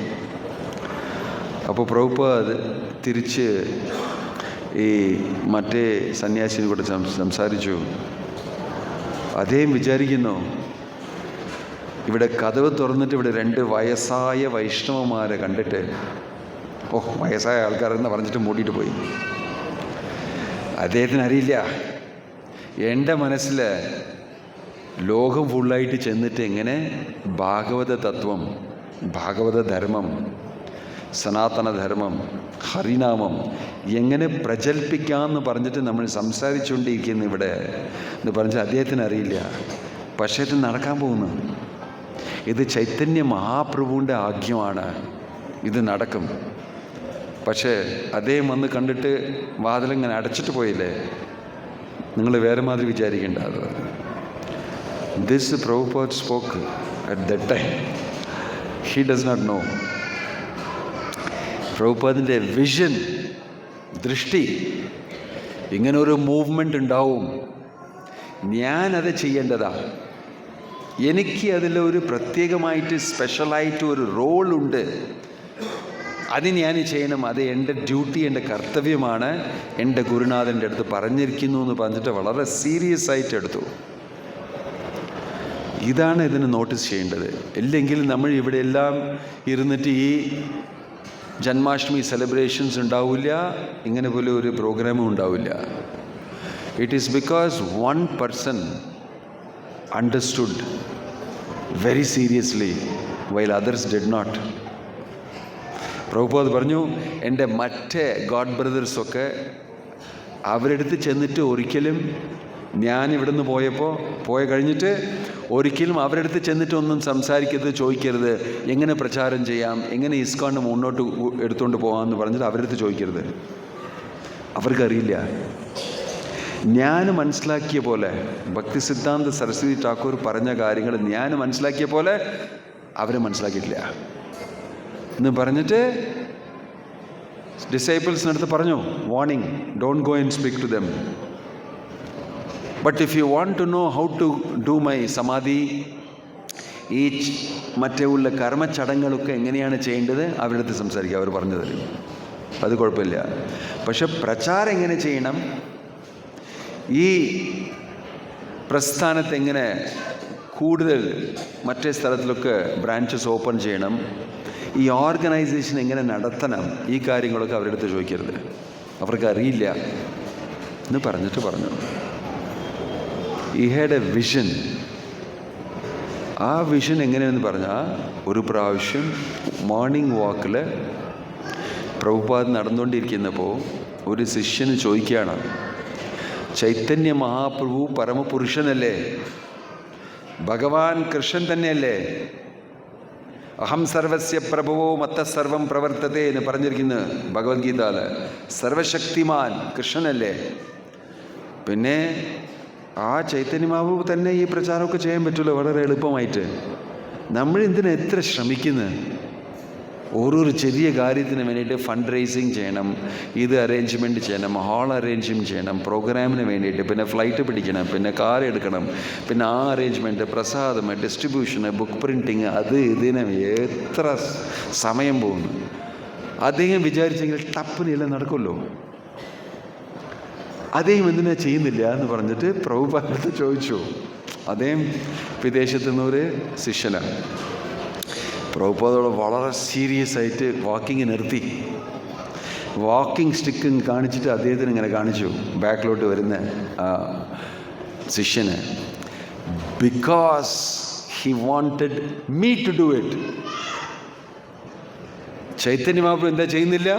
അപ്പോൾ പ്രഭുപാദ് തിരിച്ച് ഈ മറ്റേ സന്യാസിനെ കൂടെ സംസാരിച്ചു. അദ്ദേഹം വിചാരിക്കുന്നു ഇവിടെ കതവ് തുറന്നിട്ട് ഇവിടെ 2 വയസ്സായ വൈഷ്ണവന്മാരെ കണ്ടിട്ട് വയസ്സായ ആൾക്കാരെന്ന് പറഞ്ഞിട്ട് മൂടിയിട്ട് പോയി. അദ്ദേഹത്തിന് അറിയില്ല, എൻ്റെ മനസ്സിൽ ലോകം ഫുള്ളായിട്ട് ചെന്നിട്ട് എങ്ങനെ ഭാഗവത തത്വം, ഭാഗവത ധർമ്മം, സനാതനധർമ്മം, ഹരിനാമം എങ്ങനെ പ്രചരിപ്പിക്കാമെന്ന് പറഞ്ഞിട്ട് നമ്മൾ സംസാരിച്ചുകൊണ്ടിരിക്കുന്നു ഇവിടെ എന്ന് പറഞ്ഞാൽ അദ്ദേഹത്തിന് അറിയില്ല. പക്ഷേ ഇത് നടക്കാൻ പോകുന്നു. ഇത് ചൈതന്യ മഹാപ്രഭുവിൻ്റെ ആജ്ഞയാണ്. ഇത് നടക്കും. പക്ഷേ അദ്ദേഹം വന്ന് കണ്ടിട്ട് വാതിലിങ്ങനെ അടച്ചിട്ട് പോയില്ലേ, നിങ്ങൾ വേറെ മാതിരി വിചാരിക്കേണ്ട. അത് this Prabhupad spoke at that time. He does not know. പ്രഭുപാദിൻ്റെ വിഷൻ, ദൃഷ്ടി, ഇങ്ങനൊരു മൂവ്മെൻ്റ് ഉണ്ടാവും, ഞാനത് ചെയ്യേണ്ടതാണ്, എനിക്ക് അതിലൊരു പ്രത്യേകമായിട്ട് സ്പെഷ്യലായിട്ട് ഒരു റോളുണ്ട്, അത് ഞാൻ ചെയ്യണം, അത് എൻ്റെ ഡ്യൂട്ടി, എൻ്റെ കർത്തവ്യമാണ്, എൻ്റെ ഗുരുനാഥൻ്റെ അടുത്ത് പറഞ്ഞിരിക്കുന്നു എന്ന് പറഞ്ഞിട്ട് വളരെ സീരിയസ് ആയിട്ട് എടുത്തു. ഇതാണ് ഇതിന് നോട്ടീസ് ചെയ്യേണ്ടത്. ഇല്ലെങ്കിൽ നമ്മൾ ഇവിടെ എല്ലാം ഇരുന്നിട്ട് ഈ ജന്മാഷ്ടമി സെലിബ്രേഷൻസ് ഉണ്ടാവില്ല, ഇങ്ങനെ പോലെ ഒരു പ്രോഗ്രാമും ഉണ്ടാവില്ല. It is because one person understood very seriously while others did not. Prabhupad പറഞ്ഞു, എൻ്റെ മറ്റേ ഗോഡ് ബ്രദേഴ്സൊക്കെ അവരെടുത്ത് ചെന്നിട്ട് ഒരിക്കലും ഞാൻ ഇവിടുന്ന് പോയി കഴിഞ്ഞിട്ട് ഒരിക്കലും അവരെടുത്ത് ചെന്നിട്ട് ഒന്നും സംസാരിക്കരുത്, ചോദിക്കരുത്, എങ്ങനെ പ്രചാരം ചെയ്യാം, എങ്ങനെ ഇസ്കോണിനെ മുന്നോട്ട് എടുത്തുകൊണ്ട് പോകാമെന്ന് പറഞ്ഞിട്ട് അവരെടുത്ത് ചോദിക്കരുത്. അവർക്കറിയില്ല. ഞാൻ മനസ്സിലാക്കിയ പോലെ, ഭക്തി സിദ്ധാന്ത സരസ്വതി ഠാക്കൂർ പറഞ്ഞ കാര്യങ്ങൾ ഞാൻ മനസ്സിലാക്കിയ പോലെ അവർ മനസ്സിലാക്കിയിട്ടില്ല എന്ന് പറഞ്ഞിട്ട് ഡിസൈപ്പിൾസിനടുത്ത് പറഞ്ഞു, warning, don't go and speak to them. But if you want to know how to do my samadhi, ഈ മറ്റേ ഉള്ള കർമ്മച്ചടങ്ങുകളൊക്കെ എങ്ങനെയാണ് ചെയ്യേണ്ടത് അവരുടെ അടുത്ത് സംസാരിക്കുക, അവർ പറഞ്ഞു തരും, അത് കുഴപ്പമില്ല. പക്ഷെ പ്രചാരം എങ്ങനെ ചെയ്യണം, ഈ പ്രസ്ഥാനത്ത് എങ്ങനെ കൂടുതൽ മറ്റേ സ്ഥലത്തിലൊക്കെ ബ്രാഞ്ചസ് ഓപ്പൺ ചെയ്യണം, ഈ ഓർഗനൈസേഷൻ എങ്ങനെ നടത്തണം, ഈ കാര്യങ്ങളൊക്കെ അവരുടെ അടുത്ത് ചോദിക്കരുത്, അവർക്ക് അറിയില്ല എന്ന് പറഞ്ഞിട്ട് പറഞ്ഞു. ഈ ഹാഡ് എ വിഷൻ. ആ വിഷൻ എങ്ങനെയാണെന്ന് പറഞ്ഞാൽ, ഒരു പ്രാവശ്യം മോർണിംഗ് വാക്കിൽ പ്രഭുപാദ് നടന്നുകൊണ്ടിരിക്കുന്നപ്പോൾ ഒരു ശിഷ്യന് ചോദിക്കുകയാണ്, ചൈതന്യ മഹാപ്രഭു പരമപുരുഷനല്ലേ, ഭഗവാൻ കൃഷ്ണൻ തന്നെയല്ലേ, അഹം സർവസ്യ പ്രഭവോ മത്ത സർവം പ്രവർത്തത്തെ എന്ന് പറഞ്ഞിരിക്കുന്നു ഭഗവത്ഗീതയിൽ. സർവശക്തിമാൻ കൃഷ്ണനല്ലേ, പിന്നെ ആ ചൈതന്യ മഹാപ്രഭു തന്നെ ഈ പ്രചാരമൊക്കെ ചെയ്യാൻ പറ്റുമല്ലോ വളരെ എളുപ്പമായിട്ട്. നമ്മൾ എന്തിനാ എത്ര ശ്രമിക്കുന്നത്? ഓരോരു ചെറിയ കാര്യത്തിന് വേണ്ടിയിട്ട് ഫണ്ട് റേസിങ് ചെയ്യണം, ഇത് അറേഞ്ച്മെൻറ്റ് ചെയ്യണം, ഹാൾ അറേഞ്ച്മെൻറ്റ് ചെയ്യണം, പ്രോഗ്രാമിന് വേണ്ടിയിട്ട്, പിന്നെ ഫ്ലൈറ്റ് പിടിക്കണം, പിന്നെ കാർ എടുക്കണം, പിന്നെ ആ അറേഞ്ച്മെൻറ്റ്, പ്രസാദം, ഡിസ്ട്രിബ്യൂഷന്, ബുക്ക് പ്രിൻറ്റിങ്, അത് ഇതിന് എത്ര സമയം പോകുന്നു. അദ്ദേഹം വിചാരിച്ചെങ്കിൽ ടപ്പിനെല്ലാം നടക്കുമല്ലോ. അദ്ദേഹം എന്തിനാ ചെയ്യുന്നില്ല എന്ന് പറഞ്ഞിട്ട് പ്രഭുപാദത്ത് ചോദിച്ചു. അദ്ദേഹം വിദേശത്തു നിന്നൊരു ശിഷ്യനാണ്. പ്രഭുപാദോട് വളരെ സീരിയസ് ആയിട്ട് വാക്കിങ് നിർത്തി, വാക്കിംഗ് സ്റ്റിക്ക് കാണിച്ചിട്ട് അദ്ദേഹത്തിന് ഇങ്ങനെ കാണിച്ചു, ബാക്കിലോട്ട് വരുന്ന ശിഷ്യന്. Because he wanted me to do it. Chaitanya Mahaprabhu എന്താ ചെയ്യുന്നില്ല,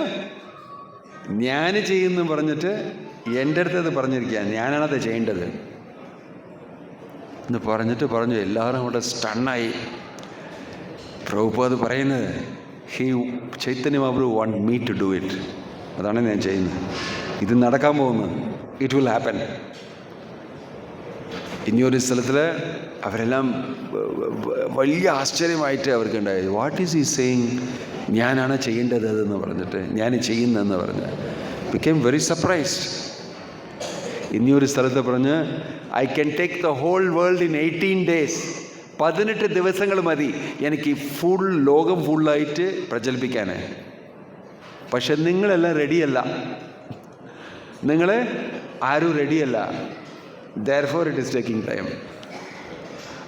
ഞാൻ ചെയ്യുന്നു പറഞ്ഞിട്ട് എൻ്റെ അടുത്ത് അത് പറഞ്ഞിരിക്കുക, ഞാനാണത് ചെയ്യേണ്ടത് എന്ന് പറഞ്ഞിട്ട് പറഞ്ഞു. എല്ലാവരും അവിടെ സ്റ്റണ്ണായി. പ്രഭുപാദ് പറയുന്നത്, Chaitanya Mahaprabhu want me to do it, അതാണ് ഞാൻ ചെയ്യുന്നത്, ഇത് നടക്കാൻ പോകുന്നത്, ഇറ്റ് വിൽ ഹാപ്പൻ. ഇനിയൊരു സ്ഥലത്തിൽ അവരെല്ലാം വലിയ ആശ്ചര്യമായിട്ട് അവർക്കുണ്ടായത്. വാട്ട് ഈസ് ഈ സെയിങ്, ഞാനാണ് ചെയ്യേണ്ടത് അതെന്ന് പറഞ്ഞിട്ട്, ഞാൻ ചെയ്യുന്നതെന്ന് പറഞ്ഞ് became very surprised. ഇനിയൊരു സ്ഥലത്ത് പറഞ്ഞ് I can take the whole world in 18 days. 18 ദിവസങ്ങൾ മതി എനിക്ക് ഫുൾ ലോകം ഫുള്ളായിട്ട് പ്രചരിപ്പിക്കാൻ. പക്ഷെ നിങ്ങളെല്ലാം റെഡിയല്ല, നിങ്ങൾ ആരും റെഡിയല്ല. therefore it is taking time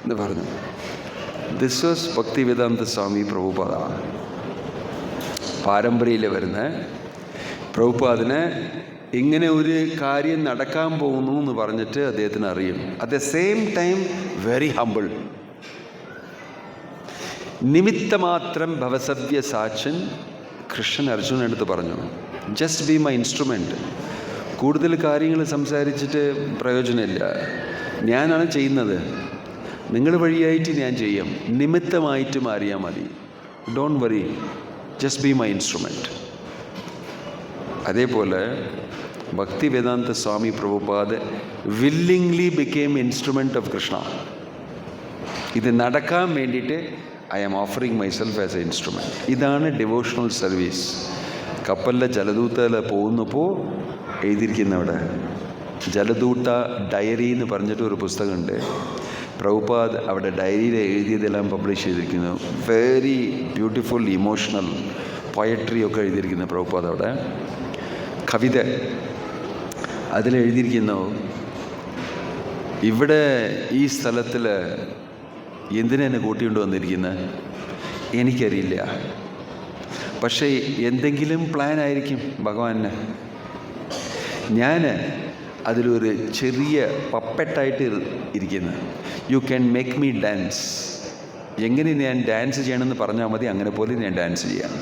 എന്ന് പറഞ്ഞു. This was Bhaktivedanta Swami Prabhupada. പാരമ്പര്യയിൽ വരുന്ന പ്രഭുപാദിന് ഇങ്ങനെ ഒരു കാര്യം നടക്കാൻ പോകുന്നു എന്ന് പറഞ്ഞിട്ട് അദ്ദേഹത്തിന് അറിയും. At the same time very humble. നിമിത്തമാത്രം ഭവസവ്യ സാക്ഷൻ കൃഷ്ണൻ അർജുനടുത്ത് പറഞ്ഞു, ജസ്റ്റ് ബി മൈ ഇൻസ്ട്രുമെൻറ്റ്. കൂടുതൽ കാര്യങ്ങൾ സംസാരിച്ചിട്ട് പ്രയോജനമില്ല. ഞാനാണ് ചെയ്യുന്നത്, നിങ്ങൾ വഴിയായിട്ട് ഞാൻ ചെയ്യും, നിമിത്തമായിട്ട് മാറിയാൽ മതി. Don't worry, just be my instrument. അതേപോലെ Bhaktivedanta Swami Prabhupad willingly became instrument of Krishna. ഇത് നടക്കാൻ വേണ്ടിയിട്ട് I am offering myself as a instrument. ഇതാണ് ഡിവോഷണൽ സർവീസ്. കപ്പലിലെ ജലദൂതയിൽ പോകുന്നപ്പോൾ എഴുതിയിരിക്കുന്നവിടെ ജലദൂട്ട ഡയറി എന്ന് പറഞ്ഞിട്ട് ഒരു പുസ്തകമുണ്ട്. പ്രഭുപാദ് അവിടെ ഡയറിയിൽ എഴുതിയതെല്ലാം പബ്ലിഷ് ചെയ്തിരിക്കുന്നു. വെരി ബ്യൂട്ടിഫുൾ ഇമോഷണൽ പോയട്രി ഒക്കെ എഴുതിയിരിക്കുന്നു പ്രഭുപാദ് അവിടെ. കവിത അതിലെഴുതിയിരിക്കുന്നു, ഇവിടെ ഈ സ്ഥലത്തിൽ എന്തിനാ എന്നെ കൂട്ടിക്കൊണ്ട് വന്നിരിക്കുന്നത് എനിക്കറിയില്ല, പക്ഷേ എന്തെങ്കിലും പ്ലാൻ ആയിരിക്കും ഭഗവാന്. ഞാൻ അതിലൊരു ചെറിയ പപ്പറ്റായിട്ട് ഇരിക്കുന്നു. You can make me dance. എങ്ങനെ ഞാൻ ഡാൻസ് ചെയ്യണമെന്ന് പറഞ്ഞാൽ മതി, അങ്ങനെ പോലെ ഞാൻ ഡാൻസ് ചെയ്യാം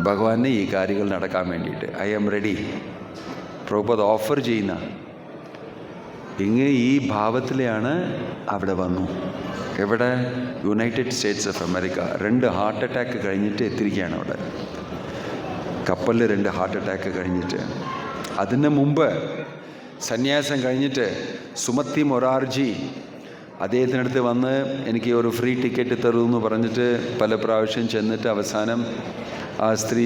ഭഗവാനെ ഈ കാര്യങ്ങൾ നടക്കാൻ വേണ്ടിയിട്ട്. I am ready. Prabhupad offer ചെയ്യുന്ന ഇങ്ങനെ ഈ ഭാവത്തിലാണ് അവിടെ വന്നു. എവിടെ? United States of America. 2 heart attack കഴിഞ്ഞിട്ട് എത്തിയിരിക്കുകയാണ് അവിടെ. കപ്പലിൽ 2 ഹാർട്ട് അറ്റാക്ക് കഴിഞ്ഞിട്ട്. അതിന് മുമ്പ് സന്യാസം കഴിഞ്ഞിട്ട് സുമതി മൊറാർജി അദ്ദേഹത്തിനടുത്ത് വന്ന് എനിക്ക് ഒരു ഫ്രീ ടിക്കറ്റ് തരുമെന്ന് പറഞ്ഞിട്ട് പല പ്രാവശ്യം ചെന്നിട്ട് അവസാനം ആ സ്ത്രീ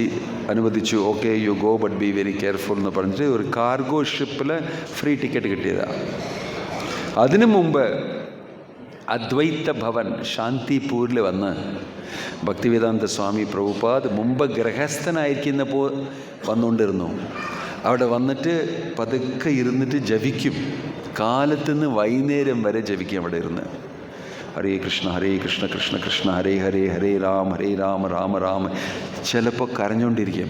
അനുവദിച്ചു. Okay you go but be very careful എന്ന് പറഞ്ഞിട്ട് ഒരു കാർഗോ ഷിപ്പിൽ ഫ്രീ ടിക്കറ്റ് കിട്ടിയതാണ്. അതിനു മുമ്പ് അദ്വൈത ഭവൻ ശാന്തിപൂരിൽ വന്ന് ഭക്തിവേദാന്ത സ്വാമി പ്രഭുപാദ് മുമ്പ് ഗൃഹസ്ഥനായിരിക്കുന്നപ്പോൾ വന്നുകൊണ്ടിരുന്നു. അവിടെ വന്നിട്ട് പതുക്കെ ഇരുന്നിട്ട് ജപിക്കും. കാലത്തുനിന്ന് വൈകുന്നേരം വരെ ജപിക്കും അവിടെ ഇരുന്ന്. ഹരേ കൃഷ്ണ കൃഷ്ണ കൃഷ്ണ ഹരേ ഹരേ ഹരേ രാം രാമ രാമ. ചിലപ്പോൾ കരഞ്ഞുകൊണ്ടിരിക്കും.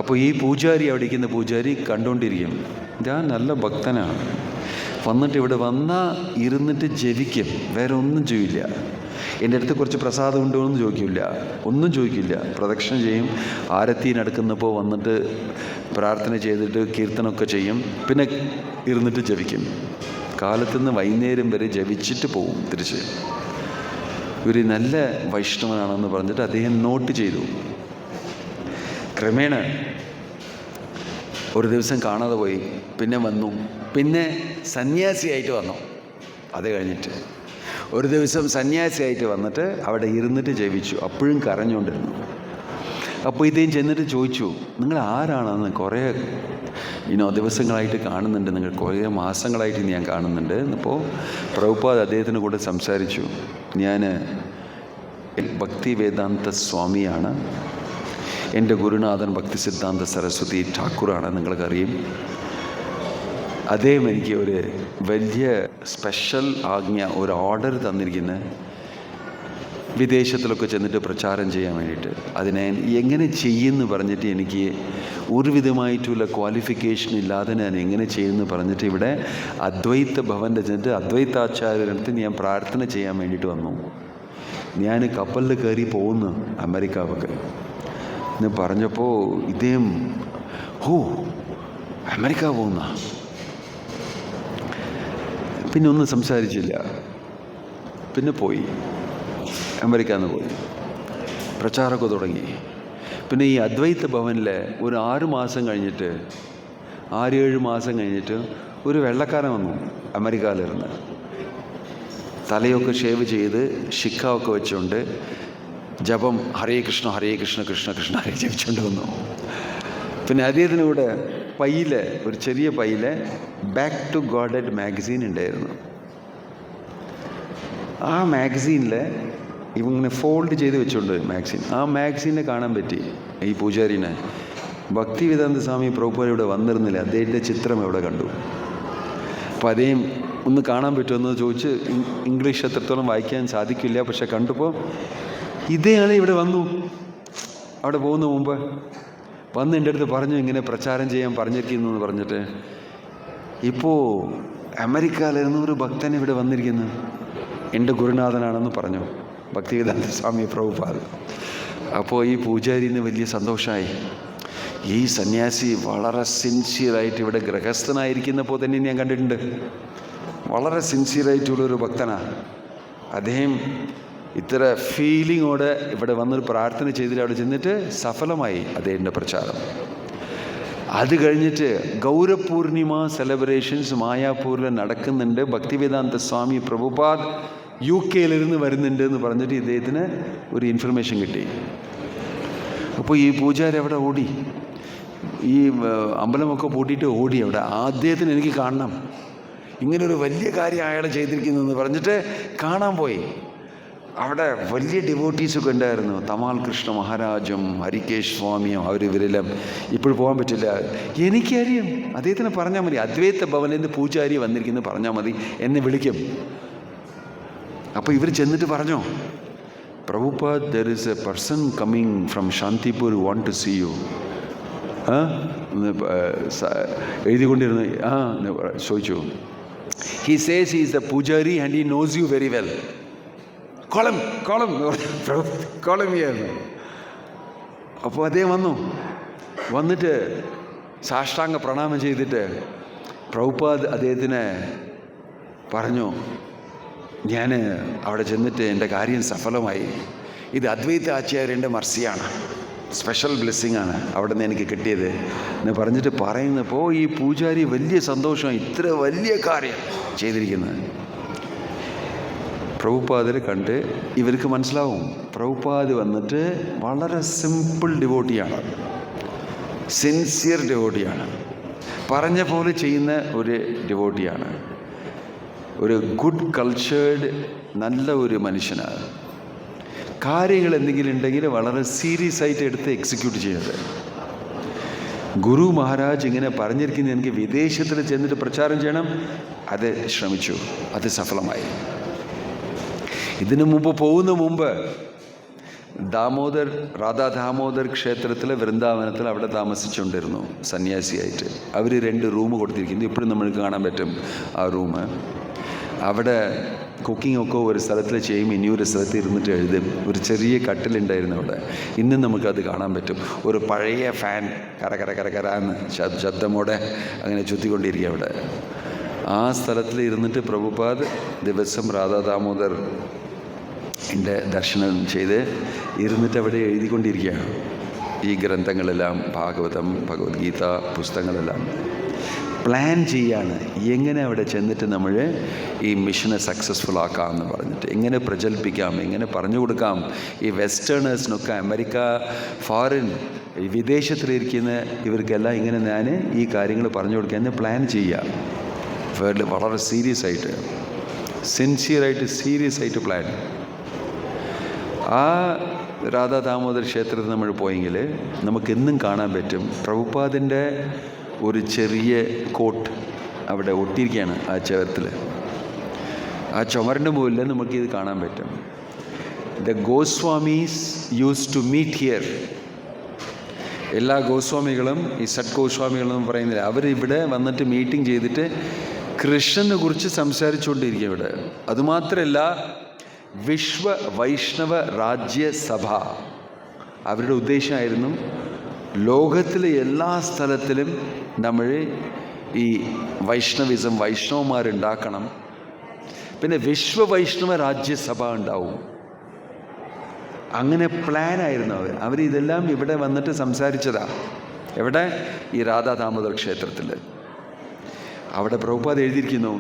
അപ്പോൾ ഈ പൂജാരി അവിടെ ഇരിക്കുന്ന പൂജാരി കണ്ടുകൊണ്ടിരിക്കും. ഞാൻ നല്ല ഭക്തനാണ്, വന്നിട്ട് ഇവിടെ വന്നാൽ ഇരുന്നിട്ട് ജപിക്കും, വേറെ ഒന്നും ചെയ്യില്ല. എൻ്റെ അടുത്ത് കുറച്ച് പ്രസാദം ഉണ്ടോ എന്ന് ചോദിക്കില്ല, ഒന്നും ചോദിക്കില്ല. പ്രദക്ഷിണം ചെയ്യും. ആരത്തി നടക്കുന്നപ്പോൾ വന്നിട്ട് പ്രാർത്ഥന ചെയ്തിട്ട് കീർത്തനമൊക്കെ ചെയ്യും, പിന്നെ ഇരുന്നിട്ട് ജപിക്കും. കാലത്തുനിന്ന് വൈകുന്നേരം വരെ ജപിച്ചിട്ട് പോവും തിരിച്ച്. ഒരു നല്ല വൈഷ്ണവനാണെന്ന് പറഞ്ഞിട്ട് അദ്ദേഹം നോട്ട് ചെയ്തു. ക്രമേണ ഒരു ദിവസം കാണാതെ പോയി, പിന്നെ വന്നു, പിന്നെ സന്യാസിയായിട്ട് വന്നു. അത് കഴിഞ്ഞിട്ട് ഒരു ദിവസം സന്യാസിയായിട്ട് വന്നിട്ട് അവിടെ ഇരുന്നിട്ട് ജപിച്ചു. അപ്പോഴും കരഞ്ഞുകൊണ്ടിരുന്നു. അപ്പോൾ ഇദ്ദേഹം ചെന്നിട്ട് ചോദിച്ചു, നിങ്ങൾ ആരാണെന്ന്? കുറേ ദിവസങ്ങളായിട്ട് കാണുന്നുണ്ട്, നിങ്ങൾ കുറേ മാസങ്ങളായിട്ട് ഞാൻ കാണുന്നുണ്ട്. അപ്പോൾ പ്രഭുപാദ് അദ്ദേഹത്തിന് കൂടെ സംസാരിച്ചു. ഞാൻ ഭക്തിവേദാന്ത സ്വാമിയാണ്, എൻ്റെ ഗുരുനാഥൻ ഭക്തി സിദ്ധാന്ത സരസ്വതി ഠാക്കൂറാണ്, നിങ്ങൾക്കറിയും. അദ്ദേഹം എനിക്ക് ഒരു വലിയ സ്പെഷ്യൽ ആജ്ഞ, ഒരു ഓർഡർ തന്നിരിക്കുന്നത് വിദേശത്തിലൊക്കെ ചെന്നിട്ട് പ്രചാരം ചെയ്യാൻ വേണ്ടിയിട്ട്. അതിനെ എങ്ങനെ ചെയ്യുമെന്ന് പറഞ്ഞിട്ട് എനിക്ക് ഒരുവിധമായിട്ടുള്ള ക്വാളിഫിക്കേഷൻ ഇല്ലാതെ ഞാൻ എങ്ങനെ ചെയ്യുമെന്ന് പറഞ്ഞിട്ട് ഇവിടെ അദ്വൈത ഭവൻ്റെ ചെന്നിട്ട് അദ്വൈതാചാര്യരടുത്ത് ഞാൻ പ്രാർത്ഥന ചെയ്യാൻ വേണ്ടിയിട്ട് വന്നു. ഞാൻ കപ്പലിൽ കയറി പോകുന്നു അമേരിക്കാവൊക്കെ എന്ന് പറഞ്ഞപ്പോൾ ഇദ്ദേഹം അമേരിക്ക പോകുന്ന, പിന്നെ ഒന്നും സംസാരിച്ചില്ല. പിന്നെ പോയി അമേരിക്കയിൽ നിന്ന് പോയി പ്രചാരമൊക്കെ തുടങ്ങി. പിന്നെ ഈ അദ്വൈത ഭവനിൽ ഒരു 6 മാസം കഴിഞ്ഞിട്ട് 6-7 മാസം കഴിഞ്ഞിട്ട് ഒരു വെള്ളക്കാരൻ വന്നു അമേരിക്കയിലിരുന്ന്. തലയൊക്കെ ഷേവ് ചെയ്ത് ഷിക്കാവൊക്കെ വെച്ചുകൊണ്ട് ജപം ഹരേ കൃഷ്ണ ഹരേ കൃഷ്ണ കൃഷ്ണ കൃഷ്ണ ഹരേ ജപിച്ചുകൊണ്ട് വന്നു. പിന്നെ അദ്ദേഹത്തിന് കൂടെ പയ്യില്, ഒരു ചെറിയ പയ്യില് ബാക്ക് ടു ഗോഡഡ് മാഗസീൻ ഉണ്ടായിരുന്നു. ആ മാഗസീനിൽ ഇവങ്ങനെ ഫോൾഡ് ചെയ്ത് വെച്ചുകൊണ്ട് മാഗസീൻ, ആ മാഗസീനെ കാണാൻ പറ്റി ഈ പൂജാരിനെ. ഭക്തിവേദാന്ത സ്വാമി പ്രഭുപാദ് ഇവിടെ വന്നിരുന്നില്ല, അദ്ദേഹത്തിൻ്റെ ചിത്രം ഇവിടെ കണ്ടു. അപ്പോൾ അദ്ദേഹം ഒന്ന് കാണാൻ പറ്റുമെന്ന് ചോദിച്ച്, ഇംഗ്ലീഷ് എത്രത്തോളം വായിക്കാൻ സാധിക്കില്ല, പക്ഷെ കണ്ടപ്പോൾ ഇതേ ആളെ ഇവിടെ വന്നു. അവിടെ പോകുന്ന മുമ്പ് വന്ന് എൻ്റെ അടുത്ത് പറഞ്ഞു, ഇങ്ങനെ പ്രചാരം ചെയ്യാൻ പറഞ്ഞിരിക്കുന്നു എന്ന് പറഞ്ഞിട്ട്. ഇപ്പോൾ അമേരിക്കയിലിരുന്ന ഒരു ഭക്തൻ ഇവിടെ വന്നിരിക്കുന്നു, എൻ്റെ ഗുരുനാഥനാണെന്ന് പറഞ്ഞു, ഭക്തിവേദാന്ത സ്വാമി പ്രഭുപാദ്. അപ്പോൾ ഈ പൂജാരിന് വലിയ സന്തോഷമായി. ഈ സന്യാസി വളരെ സിൻസിയറായിട്ട് ഇവിടെ ഗൃഹസ്ഥനായിരിക്കുന്നപ്പോൾ തന്നെ ഞാൻ കണ്ടിട്ടുണ്ട്. വളരെ സിൻസിയറായിട്ടുള്ളൊരു ഭക്തനാണ് അദ്ദേഹം. ഇത്ര ഫീലിങ്ങോടെ ഇവിടെ വന്നൊരു പ്രാർത്ഥന ചെയ്തിട്ട് അവിടെ ചെന്നിട്ട് സഫലമായി അദ്ദേഹത്തിൻ്റെ പ്രചാരം. അത് കഴിഞ്ഞിട്ട് ഗൗരപൂർണിമ സെലിബ്രേഷൻസ് മായാപൂരിൽ നടക്കുന്നുണ്ട്. ഭക്തിവേദാന്ത സ്വാമി പ്രഭുപാദ് UK-ലിരുന്ന് വരുന്നുണ്ട് എന്ന് പറഞ്ഞിട്ട് ഇദ്ദേഹത്തിന് ഒരു ഇൻഫർമേഷൻ കിട്ടി. അപ്പോൾ ഈ പൂജാരി അവിടെ ഓടി, ഈ അമ്പലമൊക്കെ പൂട്ടിയിട്ട് ഓടി അവിടെ. അദ്ദേഹത്തിന് എനിക്ക് കാണണം, ഇങ്ങനൊരു വലിയ കാര്യം അയാൾ ചെയ്തിരിക്കുന്നു എന്ന് പറഞ്ഞിട്ട് കാണാൻ പോയി. അവിടെ വലിയ ഡിവോട്ടീസൊക്കെ ഉണ്ടായിരുന്നു. തമാൽ കൃഷ്ണ മഹാരാജും ഹരികേശ് സ്വാമിയും ഇവരെല്ലാം. ഇപ്പോൾ പോകാൻ പറ്റില്ല. എനിക്കറിയാം, അദ്ദേഹത്തിന് പറഞ്ഞാൽ മതി, അദ്വൈത ഭവനിൽ നിന്ന് പൂജാരി വന്നിരിക്കുന്നു പറഞ്ഞാൽ മതി, എന്നെ വിളിക്കും. അപ്പോൾ ഇവർ ചെന്നിട്ട് പറഞ്ഞോ, Prabhupad, there is a person coming from Shantipur want to see you. എഴുതിക്കൊണ്ടിരുന്നു. ചോദിച്ചു. He says he is the pujari and he knows you very well. കോളം ചെയ്യായിരുന്നു. അപ്പോൾ അദ്ദേഹം വന്നിട്ട് സാഷ്ടാംഗ പ്രണാമം ചെയ്തിട്ട് പ്രഭുപാദ് അദ്ദേഹത്തിന് പറഞ്ഞു, ഞാൻ അവിടെ ചെന്നിട്ട് എൻ്റെ കാര്യം സഫലമായി. ഇത് അദ്വൈത ആചാര്യൻ്റെ മർസിയാണ്, സ്പെഷ്യൽ ബ്ലെസ്സിങ് ആണ് അവിടെ നിന്ന് എനിക്ക് കിട്ടിയത് എന്ന് പറഞ്ഞിട്ട് പറയുന്നപ്പോൾ ഈ പൂജാരി വലിയ സന്തോഷം, ഇത്ര വലിയ കാര്യം ചെയ്തിരിക്കുന്നത്. പ്രഭുപാദിനെ കണ്ട് ഇവർക്ക് മനസ്സിലാവും, പ്രഭുപാദ് വന്നിട്ട് വളരെ സിമ്പിൾ ഡിവോട്ടിയാണ്, സിൻസിയർ ഡിവോട്ടിയാണ്, പറഞ്ഞ പോലെ ചെയ്യുന്ന ഒരു ഡിവോട്ടിയാണ്, ഒരു ഗുഡ് കൾച്ചേർഡ് നല്ല ഒരു മനുഷ്യനാണ്. കാര്യങ്ങൾ എന്തെങ്കിലും ഉണ്ടെങ്കിൽ വളരെ സീരിയസ് ആയിട്ട് എടുത്ത് എക്സിക്യൂട്ട് ചെയ്യുന്നത്. ഗുരു മഹാരാജ് ഇങ്ങനെ പറഞ്ഞിരിക്കുന്നത് എനിക്ക് വിദേശത്തിൽ ചെന്നിട്ട് പ്രചാരം ചെയ്യണം, അത് ശ്രമിച്ചു, അത് സഫലമായി. ഇതിനു മുമ്പ് പോകുന്ന മുമ്പ് രാധാ ദാമോദർ ക്ഷേത്രത്തിലെ വൃന്ദാവനത്തിൽ അവിടെ താമസിച്ചുകൊണ്ടിരുന്നു സന്യാസിയായിട്ട്. അവർ 2 റൂം കൊടുത്തിരിക്കുന്നു, ഇപ്പോഴും നമ്മൾക്ക് കാണാൻ പറ്റും ആ റൂം. അവിടെ കുക്കിംഗ് ഒക്കെ ഒരു സ്ഥലത്തിൽ ചെയ്യും, ഇനിയൊരു സ്ഥലത്ത് ഇരുന്നിട്ട് എഴുതും. ഒരു ചെറിയ കട്ടിലുണ്ടായിരുന്നു അവിടെ, ഇന്നും നമുക്കത് കാണാൻ പറ്റും. ഒരു പഴയ ഫാൻ കരകരാന്ന് ശബ്ദമോടെ അങ്ങനെ ചുറ്റിക്കൊണ്ടിരിക്കുക അവിടെ. ആ സ്ഥലത്തിൽ ഇരുന്നിട്ട് പ്രഭുപാദ് ദിവസം രാധാ ദാമോദർ എൻ്റെ ദർശനം ചെയ്ത് ഇരുന്നിട്ട് അവിടെ എഴുതിക്കൊണ്ടിരിക്കുകയാണ് ഈ ഗ്രന്ഥങ്ങളെല്ലാം, ഭാഗവതം, ഭഗവത്ഗീത പുസ്തകങ്ങളെല്ലാം പ്ലാൻ ചെയ്യാണ്. എങ്ങനെ അവിടെ ചെന്നിട്ട് നമ്മൾ ഈ മിഷനെ സക്സസ്ഫുൾ ആക്കാമെന്ന് പറഞ്ഞിട്ട്, എങ്ങനെ പ്രചരിപ്പിക്കാം, എങ്ങനെ പറഞ്ഞു കൊടുക്കാം ഈ വെസ്റ്റേണേഴ്സിനൊക്കെ, അമേരിക്ക, ഫോറിൻ, ഈ വിദേശത്തിലിരിക്കുന്ന ഇവർക്കെല്ലാം ഇങ്ങനെ ഞാൻ ഈ കാര്യങ്ങൾ പറഞ്ഞു കൊടുക്കാൻ പ്ലാൻ ചെയ്യുക. വളരെ സീരിയസ് ആയിട്ട്, സിൻസിയറായിട്ട്, സീരിയസ് ആയിട്ട് പ്ലാൻ. ആ രാധാ ദാമോദർ ക്ഷേത്രത്തിൽ നമ്മൾ പോയെങ്കിൽ നമുക്ക് എന്നും കാണാൻ പറ്റും പ്രഭുപാദിൻ്റെ ഒരു ചെറിയ കോട്ട് അവിടെ ഒട്ടിയിരിക്കുകയാണ് ആ ചുവരത്തിൽ. ആ ചുമരിൻ്റെ മുകളിൽ നമുക്കിത് കാണാൻ പറ്റും. The Goswamis use to meet here. എല്ലാ ഗോസ്വാമികളും, ഈ സട്ട് ഗോസ്വാമികളെന്ന് പറയുന്നില്ല, അവരിവിടെ വന്നിട്ട് മീറ്റിംഗ് ചെയ്തിട്ട് കൃഷ്ണനെ കുറിച്ച് സംസാരിച്ചുകൊണ്ടിരിക്കുക ഇവിടെ. അതുമാത്രമല്ല, വിശ്വ വൈഷ്ണവ രാജ്യസഭ അവരുടെ ഉദ്ദേശമായിരുന്നു ലോകത്തിലെ എല്ലാ സ്ഥലത്തിലും നമ്മൾ ഈ വൈഷ്ണവിസം, വൈഷ്ണവന്മാരുണ്ടാക്കണം. പിന്നെ വിശ്വ വൈഷ്ണവ രാജ്യസഭ ഉണ്ടാവും. അങ്ങനെ പ്ലാനായിരുന്നു അവരിതെല്ലാം ഇവിടെ വന്നിട്ട് സംസാരിച്ചതാണ്. എവിടെ? ഈ രാധാ ദാമോദർ ക്ഷേത്രത്തിൽ. അവിടെ പ്രഭുപാദ് എഴുതിയിരിക്കുന്നു,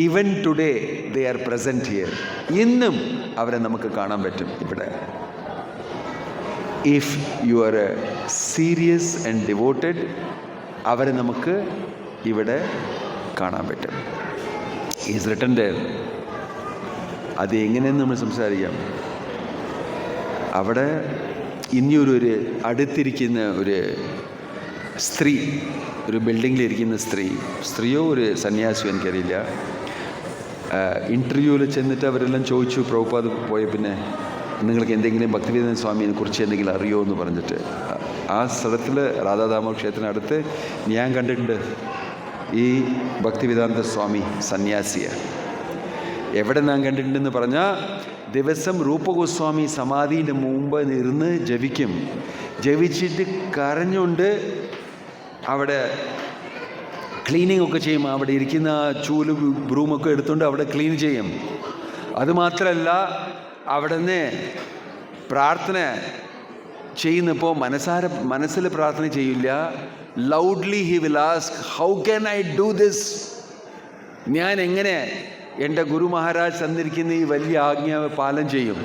even today they are present here. ഇന്നും അവരെ നമുക്ക് കാണാൻ പറ്റും ഇവിടെ. If you are serious and devoted, അവരെ നമുക്ക് ഇവിടെ കാണാൻ പറ്റും. Is written there. അത് എങ്ങനെയെന്ന് നമ്മൾ സംസാരിക്കാം. അവിടെ ഇനിയൊരു അടുത്തിരിക്കുന്ന ഒരു സ്ത്രീ, ഒരു ബിൽഡിങ്ങിലിരിക്കുന്ന സ്ത്രീയോ ഒരു സന്യാസിയോ എനിക്കറിയില്ല, ഇൻ്റർവ്യൂവിൽ ചെന്നിട്ട് അവരെല്ലാം ചോദിച്ചു, പ്രഭുപാദ് പോയ പിന്നെ നിങ്ങൾക്ക് എന്തെങ്കിലും ഭക്തിവേദാന്ത സ്വാമിയെ കുറിച്ച് എന്തെങ്കിലും അറിയോ എന്ന് പറഞ്ഞിട്ട്. ആ സ്ഥലത്തിൽ രാധാദാമോദർ ക്ഷേത്രത്തിനടുത്ത് ഞാൻ കണ്ടിട്ടുണ്ട് ഈ ഭക്തിവേദാന്ത സ്വാമി സന്യാസിയെ. എവിടെ ഞാൻ കണ്ടിട്ടുണ്ടെന്ന് പറഞ്ഞാൽ, ദിവസം രൂപഗോസ്വാമി സമാധിൻ്റെ മുമ്പ് ഇരുന്ന് ജപിച്ചിട്ട് കരഞ്ഞുകൊണ്ട് അവിടെ ക്ലീനിങ് ഒക്കെ ചെയ്യും. അവിടെ ഇരിക്കുന്ന ചൂല് ബ്രൂമൊക്കെ എടുത്തുകൊണ്ട് അവിടെ ക്ലീൻ ചെയ്യും. അതുമാത്രമല്ല, അവിടെ നിന്ന് പ്രാർത്ഥന ചെയ്യുന്നപ്പോൾ മനസ്സിൽ പ്രാർത്ഥന ചെയ്യില്ല. Loudly he will ask, how can I do this? ഞാൻ എങ്ങനെ എൻ്റെ ഗുരു മഹാരാജ് തന്നിരിക്കുന്ന ഈ വലിയ ആജ്ഞ പാലനം ചെയ്യും?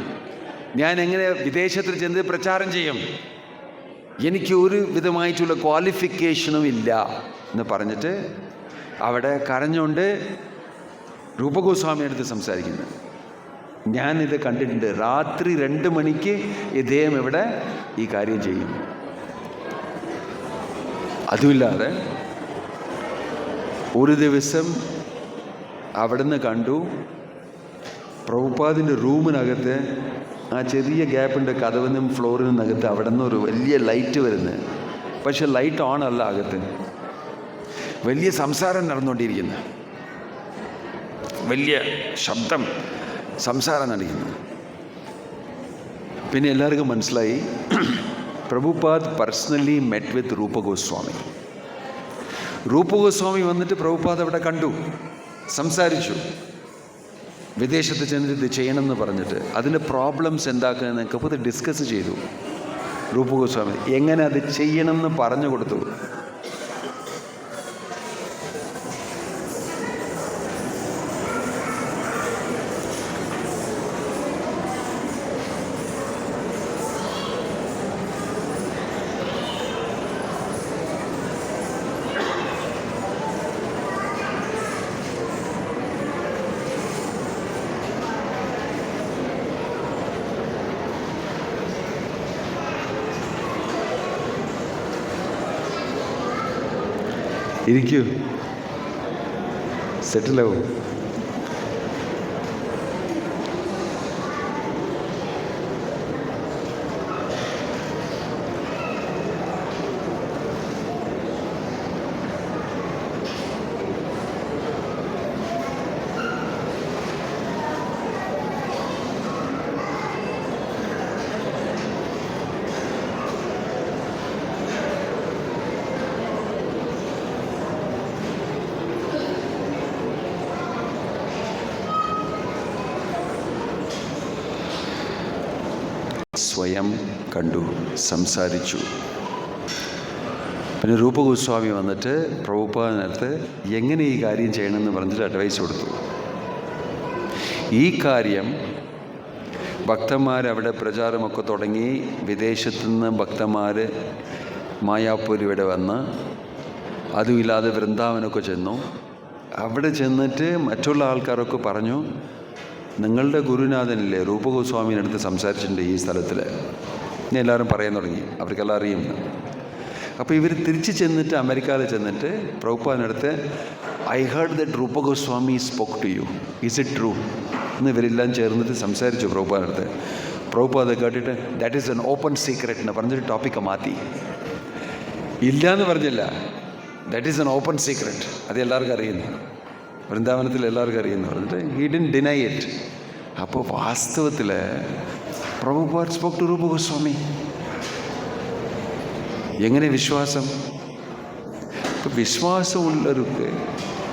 ഞാൻ എങ്ങനെ വിദേശത്തിൽ ചെന്ന് പ്രചാരം ചെയ്യും? എനിക്ക് ഒരു വിധമായിട്ടുള്ള ക്വാളിഫിക്കേഷനും ഇല്ല എന്ന് പറഞ്ഞിട്ട് അവിടെ കരഞ്ഞുകൊണ്ട് രൂപഗോസ്വാമിയുടെ അടുത്ത് സംസാരിക്കുന്നത് ഞാനിത് കണ്ടിട്ടുണ്ട്. രാത്രി 2 മണിക്ക് ഇദ്ദേഹം ഇവിടെ ഈ കാര്യം ചെയ്യും. അതുമില്ലാതെ ഒരു ദിവസം അവിടുന്ന് കണ്ടു, പ്രഭുപാദിൻ്റെ റൂമിനകത്ത് ആ ചെറിയ ഗ്യാപ്പിൻ്റെ കതവിനും ഫ്ലോറിനകത്ത് അവിടെ നിന്ന് ഒരു വലിയ ലൈറ്റ് വരുന്നത്. പക്ഷെ ലൈറ്റ് ഓൺ അല്ല, അകത്ത് വലിയ സംസാരം നടന്നുകൊണ്ടിരിക്കുന്നു, വലിയ ശബ്ദം സംസാരം നടക്കുന്നു. പിന്നെ എല്ലാവർക്കും മനസ്സിലായി പ്രഭുപാദ് പേഴ്സണലി മെറ്റ് വിത്ത് രൂപഗോസ്വാമി. രൂപഗോസ്വാമി വന്നിട്ട് പ്രഭുപാദ് അവിടെ കണ്ടു, സംസാരിച്ചു, വിദേശത്ത് ചെന്നിട്ട് ഇത് ചെയ്യണമെന്ന് പറഞ്ഞിട്ട് അതിൻ്റെ പ്രോബ്ലംസ് എന്താക്കുന്നതൊക്കെ ഡിസ്കസ് ചെയ്തു. രൂപഗോസ്വാമി എങ്ങനെ അത് ചെയ്യണമെന്ന് പറഞ്ഞു കൊടുത്തു. ഇരിക്കൂ, സെറ്റിലാവും. സ്വയം കണ്ടു, സംസാരിച്ചു. പിന്നെ രൂപഗോസ്വാമി വന്നിട്ട് പ്രഭുപാദിനടുത്ത് എങ്ങനെ ഈ കാര്യം ചെയ്യണമെന്ന് പറഞ്ഞിട്ട് അഡ്വൈസ് കൊടുത്തു. ഈ കാര്യം ഭക്തന്മാർ അവിടെ പ്രചാരമൊക്കെ തുടങ്ങി. വിദേശത്തു നിന്ന് ഭക്തന്മാർ മായാപ്പൂർ ഇവിടെ വന്ന്, അതുമില്ലാതെ വൃന്ദാവനമൊക്കെ ചെന്നു. അവിടെ ചെന്നിട്ട് മറ്റുള്ള ആൾക്കാരൊക്കെ പറഞ്ഞു, നിങ്ങളുടെ ഗുരുനാഥനില്ലേ രൂപഗോസ്വാമിയുടെ അടുത്ത് സംസാരിച്ചിട്ടുണ്ട് ഈ സ്ഥലത്തിൽ. ഇനി എല്ലാവരും പറയാൻ തുടങ്ങി, അവർക്കെല്ലാം അറിയും. അപ്പോൾ ഇവർ തിരിച്ച് ചെന്നിട്ട് അമേരിക്കയിൽ ചെന്നിട്ട് പ്രഭുപാദിനടുത്ത്, I heard that Rupagoswami spoke to you, is it true എന്ന് ഇവരെല്ലാം ചേർന്നിട്ട് സംസാരിച്ചു പ്രഭുപാദിനടുത്ത്. പ്രഭുപാദ് കേട്ടിട്ട് that is an open secret എന്ന് പറഞ്ഞിട്ട് ടോപ്പിക്ക് മാറ്റി. ഇല്ല എന്ന് പറഞ്ഞില്ല, that is an open secret, അത് എല്ലാവർക്കും അറിയുന്നു, വൃന്ദാവനത്തിൽ എല്ലാവർക്കും അറിയുന്നു പറഞ്ഞിട്ട് ഹി ഡിഡ്ന്റ് ഡിനൈ ഇറ്റ്. അപ്പോൾ വാസ്തവത്തിൽ പ്രഭുപാദ് സ്പോക്ക് ടു രൂപഗോസ്വാമി. എങ്ങനെ വിശ്വാസം? ഇപ്പം വിശ്വാസമുള്ളവർക്ക്,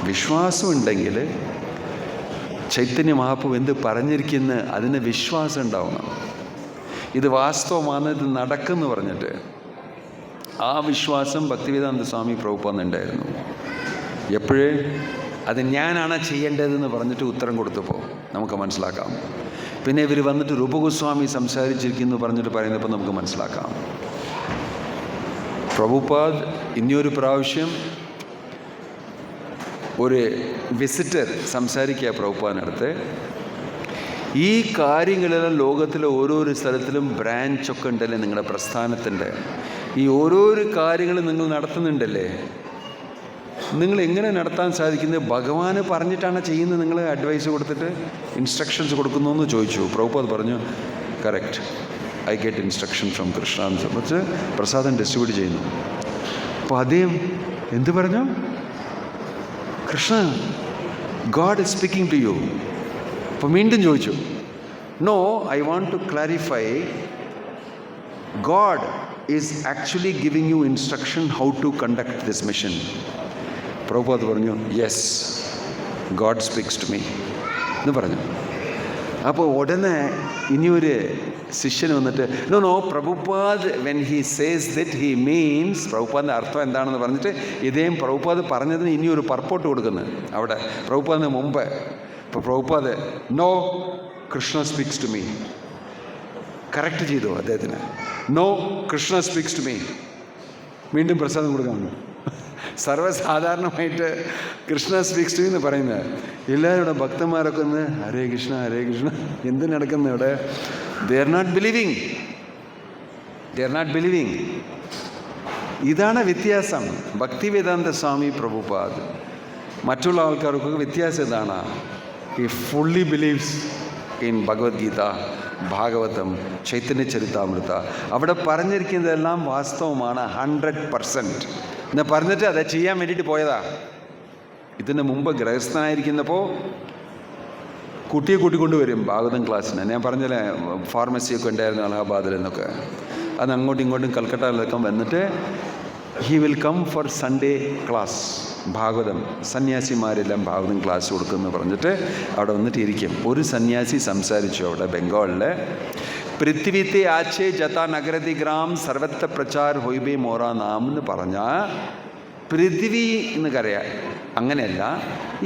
വിശ്വാസമുണ്ടെങ്കിൽ ചൈതന്യ മഹാപ്രഭു എന്ത് പറഞ്ഞിരിക്കുന്ന അതിന് വിശ്വാസം ഉണ്ടാവണം. ഇത് വാസ്തവമാണ്, ഇത് നടക്കുമെന്ന് പറഞ്ഞിട്ട് ആ വിശ്വാസം ഭക്തിവേദാന്ത സ്വാമി പ്രഭുപാദിനുണ്ടായിരുന്നു. എപ്പോഴേ അത് ഞാനാണ് ചെയ്യേണ്ടതെന്ന് പറഞ്ഞിട്ട് ഉത്തരം കൊടുത്തപ്പോൾ നമുക്ക് മനസ്സിലാക്കാം. പിന്നെ ഇവർ വന്നിട്ട് രൂപഗോസ്വാമി സംസാരിച്ചിരിക്കുന്നു പറഞ്ഞിട്ട് പറയുന്നപ്പോൾ നമുക്ക് മനസ്സിലാക്കാം. പ്രഭുപാദ് ഇനിയൊരു പ്രാവശ്യം ഒരു വിസിറ്റർ സംസാരിക്കുക പ്രഭുപാദിനടുത്ത്. ഈ കാര്യങ്ങളെല്ലാം ലോകത്തിലെ ഓരോരോ സ്ഥലത്തിലും ബ്രാഞ്ചൊക്കെ ഉണ്ടല്ലേ നിങ്ങളുടെ പ്രസ്ഥാനത്തിൻ്റെ. ഈ ഓരോരോ കാര്യങ്ങളും നിങ്ങൾ നടത്തുന്നുണ്ടല്ലേ, നിങ്ങൾ എങ്ങനെ നടത്താൻ സാധിക്കുന്നത്? ഭഗവാന് പറഞ്ഞിട്ടാണ് ചെയ്യുന്നത്, നിങ്ങൾ അഡ്വൈസ് കൊടുത്തിട്ട് ഇൻസ്ട്രക്ഷൻസ് കൊടുക്കുന്നു എന്ന് ചോദിച്ചു. പ്രഭുപാദ് പറഞ്ഞു, correct, I get instruction from Krishna എന്ന് സംബന്ധിച്ച് പ്രസാദം ഡിസ്ട്രിബ്യൂട്ട് ചെയ്യുന്നു. അപ്പോൾ അദ്ദേഹം എന്ത് പറഞ്ഞു? Krishna, God is speaking to you. അപ്പോൾ വീണ്ടും ചോദിച്ചു, no, I want to clarify, God is actually giving you instruction how to conduct this mission. Prabhupad പറഞ്ഞു, yes, God speaks to me എന്ന് പറഞ്ഞു. അപ്പോൾ ഉടനെ ഇനിയൊരു ശിഷ്യൻ വന്നിട്ട്, no Prabhupad when he says that he means, പ്രഭുപാദിൻ്റെ അർത്ഥം എന്താണെന്ന് പറഞ്ഞിട്ട് ഇദ്ദേഹം പ്രഭുപാദ് പറഞ്ഞതിന് ഇനിയൊരു പർപ്പോട്ട് കൊടുക്കുന്നു അവിടെ പ്രഭുപാദിന് മുമ്പ്. ഇപ്പോൾ Prabhupad, no, Krishna speaks to me, correct ചെയ്തു അദ്ദേഹത്തിന്. No, Krishna speaks to me. വീണ്ടും പ്രസാദം കൊടുക്കാമെന്ന്. സർവ്വസാധാരണമായിട്ട് കൃഷ്ണ സ്പീക്സ് ടു എന്ന് പറയുന്നത്, എല്ലാവരും ഇവിടെ ഭക്തന്മാരൊക്കെ ഒന്ന് ഹരേ കൃഷ്ണ ഹരേ കൃഷ്ണ എന്ത് നടക്കുന്നു ഇവിടെ? They are not believing. ഇതാണ് വ്യത്യാസം. ഭക്തിവേദാന്ത സ്വാമി പ്രഭുപാദ് മറ്റുള്ള ആൾക്കാർക്കൊക്കെ വ്യത്യാസം ഇതാണ്. He fully believes in Bhagavad Gita, Bhagavatam, Chaitanya Charitamrita. അവിടെ പറഞ്ഞിരിക്കുന്നതെല്ലാം വാസ്തവമാണ്, 100%. എന്ന് പറഞ്ഞിട്ട് അത് ചെയ്യാൻ വേണ്ടിയിട്ട് പോയതാ. ഇതിന് മുമ്പ് ഗൃഹസ്ഥനായിരിക്കുന്നപ്പോൾ കുട്ടിയെ കൂട്ടിക്കൊണ്ടുവരും ഭാഗവതം ക്ലാസ്സിന്. ഞാൻ പറഞ്ഞില്ലേ, ഫാർമസിയൊക്കെ ഉണ്ടായിരുന്നു അലഹാബാദിൽ എന്നൊക്കെ. അത് അങ്ങോട്ടും ഇങ്ങോട്ടും കൽക്കട്ടയിലൊക്കെ വന്നിട്ട് he will come for Sunday class, Bhagavatam. സന്യാസിമാരെല്ലാം ഭാഗവതം ക്ലാസ് കൊടുക്കുമെന്ന് പറഞ്ഞിട്ട് അവിടെ വന്നിട്ട് ഇരിക്കും. ഒരു സന്യാസി സംസാരിച്ചു അവിടെ ബംഗാളിൽ, പൃഥ്വിത്തെ ആച്ചേ ജതാ നഗരതി ഗ്രാം സർവത്ര പ്രചാർ ഹൊയ്ബേ മോറ നാം എന്ന് പറഞ്ഞാൽ പൃഥ്വി എന്ന് കരയാ. അങ്ങനെയല്ല,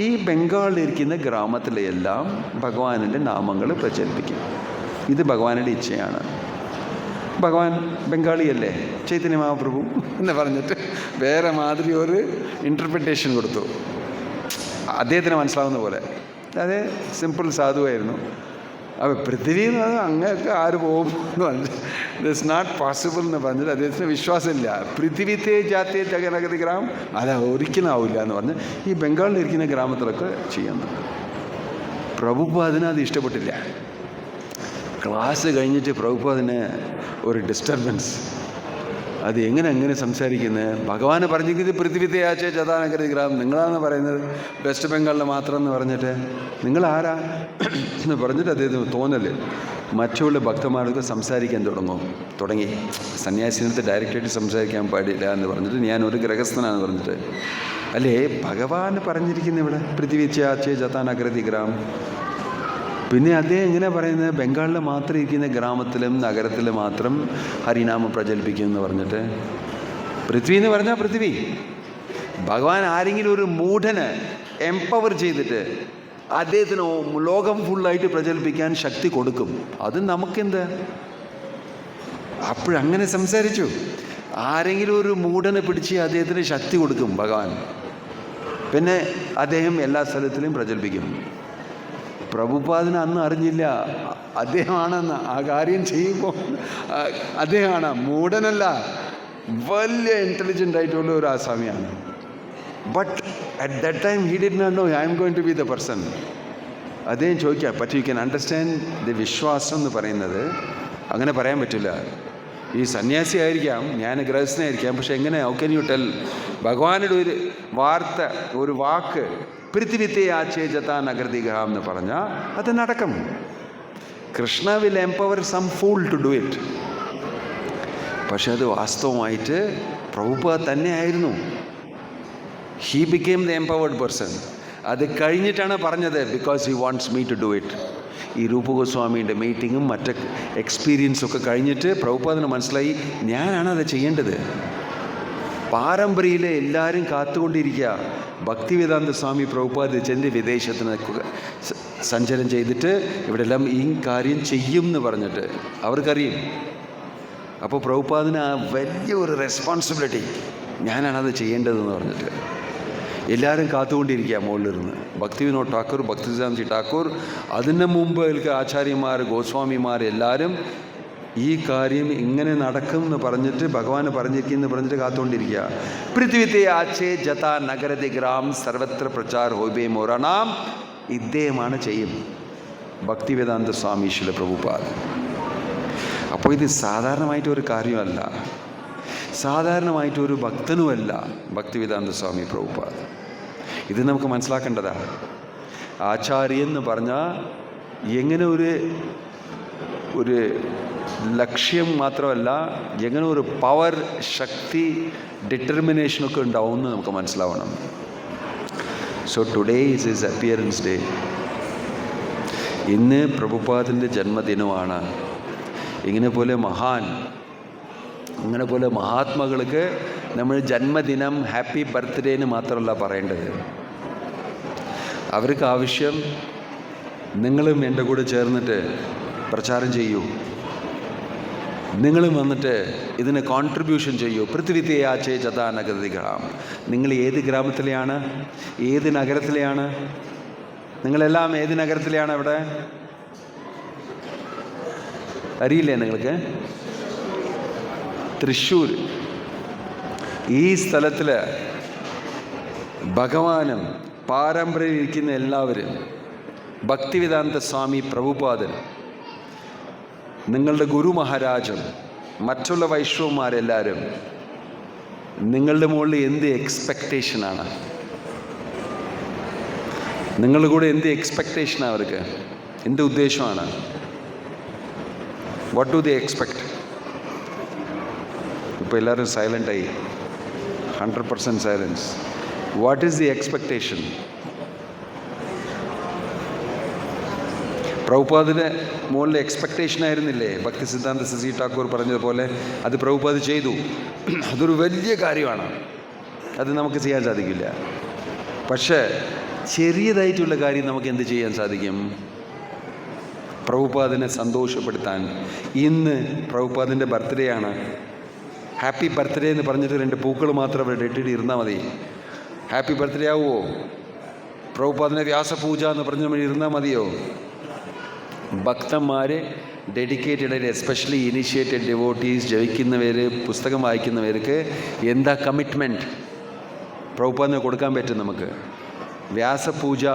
ഈ ബംഗാളിലിരിക്കുന്ന ഗ്രാമത്തിലെല്ലാം ഭഗവാനിൻ്റെ നാമങ്ങൾ പ്രചരിപ്പിക്കും. ഇത് ഭഗവാനുടെ ഇച്ഛയാണ്. ഭഗവാൻ ബംഗാളിയല്ലേ, ചൈതന്യ മഹാപ്രഭു എന്ന് പറഞ്ഞിട്ട് വേറെ മാതിരി ഒരു ഇൻ്റർപ്രിട്ടേഷൻ കൊടുത്തു, അദ്ദേഹത്തിന് മനസ്സിലാവുന്ന പോലെ. അത് സിമ്പിൾ സാധുവായിരുന്നു. അപ്പോൾ പൃഥ്വി എന്ന് പറഞ്ഞാൽ അങ്ങനെയൊക്കെ ആര് പോകും എന്ന് പറഞ്ഞിട്ട് ദിസ് നോട്ട് പോസിബിൾ എന്ന് പറഞ്ഞിട്ട് അദ്ദേഹത്തിന് വിശ്വാസമില്ല. പൃഥ്വിത്തെ ജാത്തെ ജഗനഗതി ഗ്രാമം അത് ഒരിക്കലും ആവില്ല എന്ന് പറഞ്ഞ് ഈ ബംഗാളിലിരിക്കുന്ന ഗ്രാമത്തിലൊക്കെ ചെയ്യുന്നുണ്ട്. പ്രഭുപാദിന് അത് ഇഷ്ടപ്പെട്ടില്ല. ക്ലാസ് കഴിഞ്ഞിട്ട് പ്രഭുപാദിന് ഒരു ഡിസ്റ്റർബൻസ്. അത് എങ്ങനെ സംസാരിക്കുന്നത്? ഭഗവാന് പറഞ്ഞിരിക്കുന്നത് പൃഥ്വിത്തെ ആച്ചേ ജതാനഗരി ഗ്രാമം, നിങ്ങളാണെന്ന് പറയുന്നത് വെസ്റ്റ് ബംഗാളിൽ മാത്രം എന്ന് പറഞ്ഞിട്ട് നിങ്ങൾ ആരാ എന്ന് പറഞ്ഞിട്ട് അദ്ദേഹത്തിന് തോന്നല്. മറ്റുള്ള ഭക്തന്മാർക്ക് സംസാരിക്കാൻ തുടങ്ങി. സന്യാസിനടുത്ത് ഡയറക്റ്റായിട്ട് സംസാരിക്കാൻ പാടില്ല എന്ന് പറഞ്ഞിട്ട് ഞാനൊരു ഗൃഹസ്ഥനാന്ന് പറഞ്ഞിട്ട്, അല്ലേ ഭഗവാൻ പറഞ്ഞിരിക്കുന്നത് ഇവിടെ പൃഥ്വിത്തെ ആച്ചേ ജതാനഗരി ഗ്രാമം. പിന്നെ അദ്ദേഹം എങ്ങനെ പറയുന്നത്? ബംഗാളിൽ മാത്രം ഇരിക്കുന്ന ഗ്രാമത്തിലും നഗരത്തിലും മാത്രം ഹരിനാമം പ്രചരിപ്പിക്കും എന്ന് പറഞ്ഞിട്ട്. പൃഥ്വി എന്ന് പറഞ്ഞാൽ പൃഥ്വി. ഭഗവാൻ ആരെങ്കിലും ഒരു മൂഢന് എംപവർ ചെയ്തിട്ട് അദ്ദേഹത്തിന് ലോകം ഫുള്ളായിട്ട് പ്രചരിപ്പിക്കാൻ ശക്തി കൊടുക്കും. അത് നമുക്കെന്ത്? അപ്പോഴങ്ങനെ സംസാരിച്ചു. ആരെങ്കിലും ഒരു മൂഢനെ പിടിച്ച് അദ്ദേഹത്തിന് ശക്തി കൊടുക്കും ഭഗവാൻ. പിന്നെ അദ്ദേഹം എല്ലാ സ്ഥലത്തിലും പ്രചരിപ്പിക്കും. പ്രഭുപാദിന് അന്ന് അറിഞ്ഞില്ല അദ്ദേഹമാണെന്ന്. ആ കാര്യം ചെയ്യുമ്പോൾ അദ്ദേഹമാണ്, മൂഢനല്ല, വലിയ ഇൻ്റലിജൻ്റ് ആയിട്ടുള്ള ഒരു ആസാമിയാണ്. But at that time he did not know I am going to be the person. അദ്ദേഹം ചോദിക്കാം, but you can understand the വിശ്വാസം എന്ന് പറയുന്നത് അങ്ങനെ പറയാൻ പറ്റില്ല. ഈ സന്യാസി ആയിരിക്കാം, ഞാൻ ഗൃഹസ്ഥനായിരിക്കാം, പക്ഷെ എങ്ങനെ ഹൗ ക്യാൻ യു ടെൽ? ഭഗവാനുടെ ഒരു വാർത്ത, ഒരു വാക്ക് പൃഥ്വിത്തെ ആച്ചേ ജതാ നഗരതി ഗ്രാം എന്ന് പറഞ്ഞാൽ അത് നടക്കും. Krishna will empower some fool to do it. പക്ഷെ അത് വാസ്തവമായിട്ട് പ്രഭുപാദ് തന്നെ ആയിരുന്നു. He became the empowered person. അത് കഴിഞ്ഞിട്ടാണ് പറഞ്ഞത്, because he wants me to do it. ഈ രൂപഗോസ്വാമിയുടെ മീറ്റിങ്ങും മറ്റ് എക്സ്പീരിയൻസൊക്കെ കഴിഞ്ഞിട്ട് പ്രഭുപാദിന് മനസ്സിലായി, ഞാനാണ് അത് ചെയ്യേണ്ടത്. പാരമ്പര്യയിലെ എല്ലാവരും കാത്തുകൊണ്ടിരിക്കുക, ഭക്തിവേദാന്ത സ്വാമി പ്രഭുപാദ് ചെന്ന് വിദേശത്തിന് സഞ്ചാരം ചെയ്തിട്ട് ഇവിടെല്ലാം ഈ കാര്യം ചെയ്യും എന്ന് പറഞ്ഞിട്ട് അവർക്കറിയും. അപ്പോൾ പ്രഭുപാദിന് ആ വലിയൊരു റെസ്പോൺസിബിലിറ്റി, ഞാനാണത് ചെയ്യേണ്ടതെന്ന് പറഞ്ഞിട്ട് എല്ലാവരും കാത്തുകൊണ്ടിരിക്കുക മുകളിലിരുന്ന്. ഭക്തിവിനോദ് ഠാക്കൂർ, ഭക്തിവേദാന്തി ഠാക്കൂർ, അതിന് മുമ്പ് ആചാര്യന്മാർ, ഗോസ്വാമിമാർ എല്ലാവരും ഈ കാര്യം ഇങ്ങനെ നടക്കും എന്ന് പറഞ്ഞിട്ട് ഭഗവാൻ പറഞ്ഞിരിക്കുന്നു പറഞ്ഞിട്ട് കാത്തുകൊണ്ടിരിക്കുക. പൃഥ്വിത്തെ ആച്ചേ ജത നഗരതി ഗ്രാം സർവത്ര പ്രചാർ ഹോബേ മോറാനാം, ഇദ്ദേഹമാണ് ചെയ്യും, ഭക്തിവേദാന്ത സ്വാമി ശില പ്രഭുപാദ്. അപ്പോൾ ഇത് സാധാരണമായിട്ടൊരു കാര്യമല്ല, സാധാരണമായിട്ടൊരു ഭക്തനുമല്ല ഭക്തിവേദാന്ത സ്വാമി പ്രഭുപാദ്. ഇത് നമുക്ക് മനസ്സിലാക്കേണ്ടതാ. ആചാര്യൻ എന്ന് പറഞ്ഞാൽ എങ്ങനെ ഒരു ലക്ഷ്യം മാത്രമല്ല, എങ്ങനെ ഒരു പവർ, ശക്തി, ഡിറ്റർമിനേഷനൊക്കെ ഉണ്ടാവുമെന്ന് നമുക്ക് മനസ്സിലാവണം. So today is his appearance day. ഇന്ന് പ്രഭുപാദിൻ്റെ ജന്മദിനമാണ്. ഇങ്ങനെ പോലെ മഹാത്മാക്കൾക്ക് നമ്മൾ ജന്മദിനം, ഹാപ്പി ബർത്ത്ഡേന്ന് മാത്രമല്ല പറയേണ്ടത്. അവർക്ക് ആവശ്യം നിങ്ങളും എൻ്റെ കൂടെ ചേർന്നിട്ട് പ്രചാരം ചെയ്യൂ, നിങ്ങളും വന്നിട്ട് ഇതിന് കോൺട്രിബ്യൂഷൻ ചെയ്യൂ. പൃഥ്വിത്തെ ആച്ചേ ജതാ നഗരതി ഗ്രാം. നിങ്ങൾ ഏത് ഗ്രാമത്തിലെയാണ്, ഏത് നഗരത്തിലെയാണ്? നിങ്ങളെല്ലാം ഏത് നഗരത്തിലെയാണ്? അവിടെ അറിയില്ലേ നിങ്ങൾക്ക്? തൃശ്ശൂർ. ഈ സ്ഥലത്തിൽ ഭഗവാനും പാരമ്പര്യം ഇരിക്കുന്ന എല്ലാവരും, ഭക്തിവേദാന്ത സ്വാമി പ്രഭുപാദൻ, നിങ്ങളുടെ ഗുരു മഹാരാജും മറ്റുള്ള വൈഷ്ണവന്മാരെല്ലാവരും നിങ്ങളുടെ മുകളിൽ എന്ത് എക്സ്പെക്റ്റേഷനാണ്? നിങ്ങളുടെ കൂടെ എന്ത് എക്സ്പെക്റ്റേഷനാണ് അവർക്ക്? എന്ത് ഉദ്ദേശമാണ്? What do they expect? ഇപ്പോൾ എല്ലാവരും സൈലൻ്റായി, 100% silence. What is the expectation? പ്രഭുപാദിന് മുകളിൽ എക്സ്പെക്റ്റേഷൻ ആയിരുന്നില്ലേ? ഭക്തി സിദ്ധാന്ത സരസ്വതി ഠാക്കൂർ പറഞ്ഞതുപോലെ അത് പ്രഭുപാദ് ചെയ്തു. അതൊരു വലിയ കാര്യമാണ്, അത് നമുക്ക് ചെയ്യാൻ സാധിക്കില്ല. പക്ഷേ ചെറിയതായിട്ടുള്ള കാര്യം നമുക്ക് എന്ത് ചെയ്യാൻ സാധിക്കും? പ്രഭുപാദിനെ സന്തോഷപ്പെടുത്താൻ. ഇന്ന് പ്രഭുപാദിൻ്റെ ബർത്ത്ഡേ ആണ്. ഹാപ്പി ബർത്ത്ഡേ എന്ന് പറഞ്ഞിട്ട് 2 പൂക്കൾ മാത്രം അവിടെ ഇട്ടിട്ട് ഇരുന്നാൽ മതി. ഹാപ്പി ബർത്ത്ഡേ ആവുമോ? പ്രഭുപാദിനെ വ്യാസപൂജ എന്ന് പറഞ്ഞ് നമ്മൾ ഇരുന്നാൽ മതിയോ? ഭക്തന്മാർ, ഡെഡിക്കേറ്റഡ്, എസ്പെഷ്യലി ഇനിഷ്യേറ്റഡ് ഡിവോട്ടീസ്, ജപിക്കുന്നവർ, പുസ്തകം വായിക്കുന്നവർക്ക് എന്താ കമ്മിറ്റ്മെൻറ്റ് പ്രഭുപാദിന് കൊടുക്കാൻ പറ്റും നമുക്ക്? വ്യാസപൂജ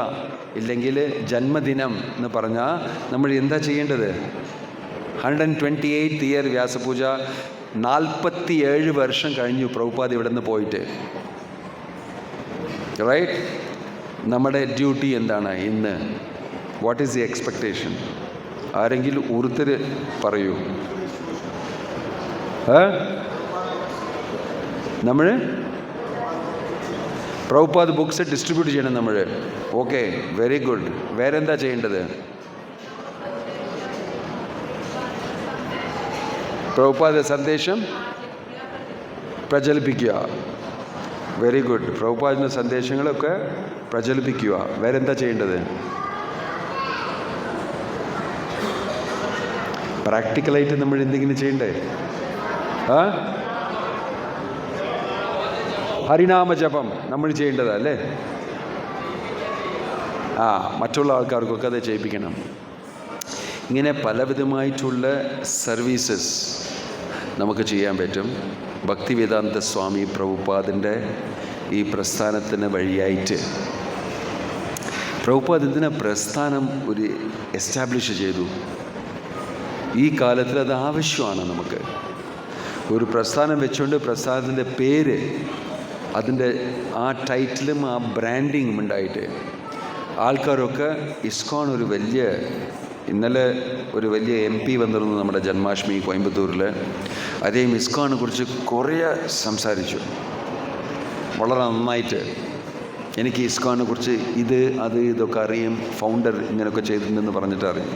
ഇല്ലെങ്കിൽ ജന്മദിനം എന്ന് പറഞ്ഞാൽ നമ്മൾ എന്താ ചെയ്യേണ്ടത്? 128th ഇയർ വ്യാസപൂജ, 47 വർഷം കഴിഞ്ഞു പ്രഭുപാദ് ഇവിടെ നിന്ന് പോയിട്ട്. റൈറ്റ്? നമ്മുടെ ഡ്യൂട്ടി എന്താണ് ഇന്ന്? What is the expectation? ആരെങ്കിലും ഒരുത്തർ പറയൂ. നമ്മൾ പ്രഭുപാദ് ബുക്സ് ഡിസ്ട്രിബ്യൂട്ട് ചെയ്യണം നമ്മൾ. Okay, very good. വേറെ എന്താ ചെയ്യേണ്ടത്? പ്രഭുപാദ സന്ദേശം പ്രചരിപ്പിക്കുക. Very good. പ്രഭുപാദിൻ്റെ സന്ദേശങ്ങളൊക്കെ പ്രചരിപ്പിക്കുക. വേറെന്താ ചെയ്യേണ്ടത്? പ്രാക്ടിക്കലായിട്ട് നമ്മൾ എന്തെങ്കിലും ചെയ്യണ്ടേ? ഹരിനാമജപം നമ്മൾ ചെയ്യേണ്ടതാ അല്ലേ? മറ്റുള്ള ആൾക്കാർക്കൊക്കെ അത് ചെയ്യിപ്പിക്കണം. ഇങ്ങനെ പലവിധമായിട്ടുള്ള സർവീസസ് നമുക്ക് ചെയ്യാൻ പറ്റും. ഭക്തിവേദാന്ത സ്വാമി പ്രഭുപാദിൻ്റെ ഈ പ്രസ്ഥാനത്തിന് വഴിയായിട്ട്. പ്രഭുപാദ് ഇതിനെ പ്രസ്ഥാനം ഒരു എസ്റ്റാബ്ലിഷ് ചെയ്തു. ഈ കാലത്തിൽ അത് ആവശ്യമാണ് നമുക്ക്. ഒരു പ്രസ്ഥാനം വെച്ചുകൊണ്ട് പ്രസ്ഥാനത്തിൻ്റെ പേര്, അതിൻ്റെ ആ ടൈറ്റിലും ആ ബ്രാൻഡിങ്ങും ഉണ്ടായിട്ട് ആൾക്കാരൊക്കെ ഇസ്കോൺ ഒരു വലിയ, ഇന്നലെ ഒരു വലിയ MP വന്നിരുന്നു നമ്മുടെ ജന്മാഷ്ടമി കോയമ്പത്തൂരിൽ. അദ്ദേഹം ഇസ്കോണിനെ കുറിച്ച് കുറേ സംസാരിച്ചു, വളരെ നന്നായിട്ട്. എനിക്ക് ഇസ്കോണിനെ കുറിച്ച് ഇതൊക്കെ അറിയും, ഫൗണ്ടർ ഇങ്ങനെയൊക്കെ ചെയ്തിട്ടുണ്ടെന്ന് പറഞ്ഞിട്ട് അറിയും.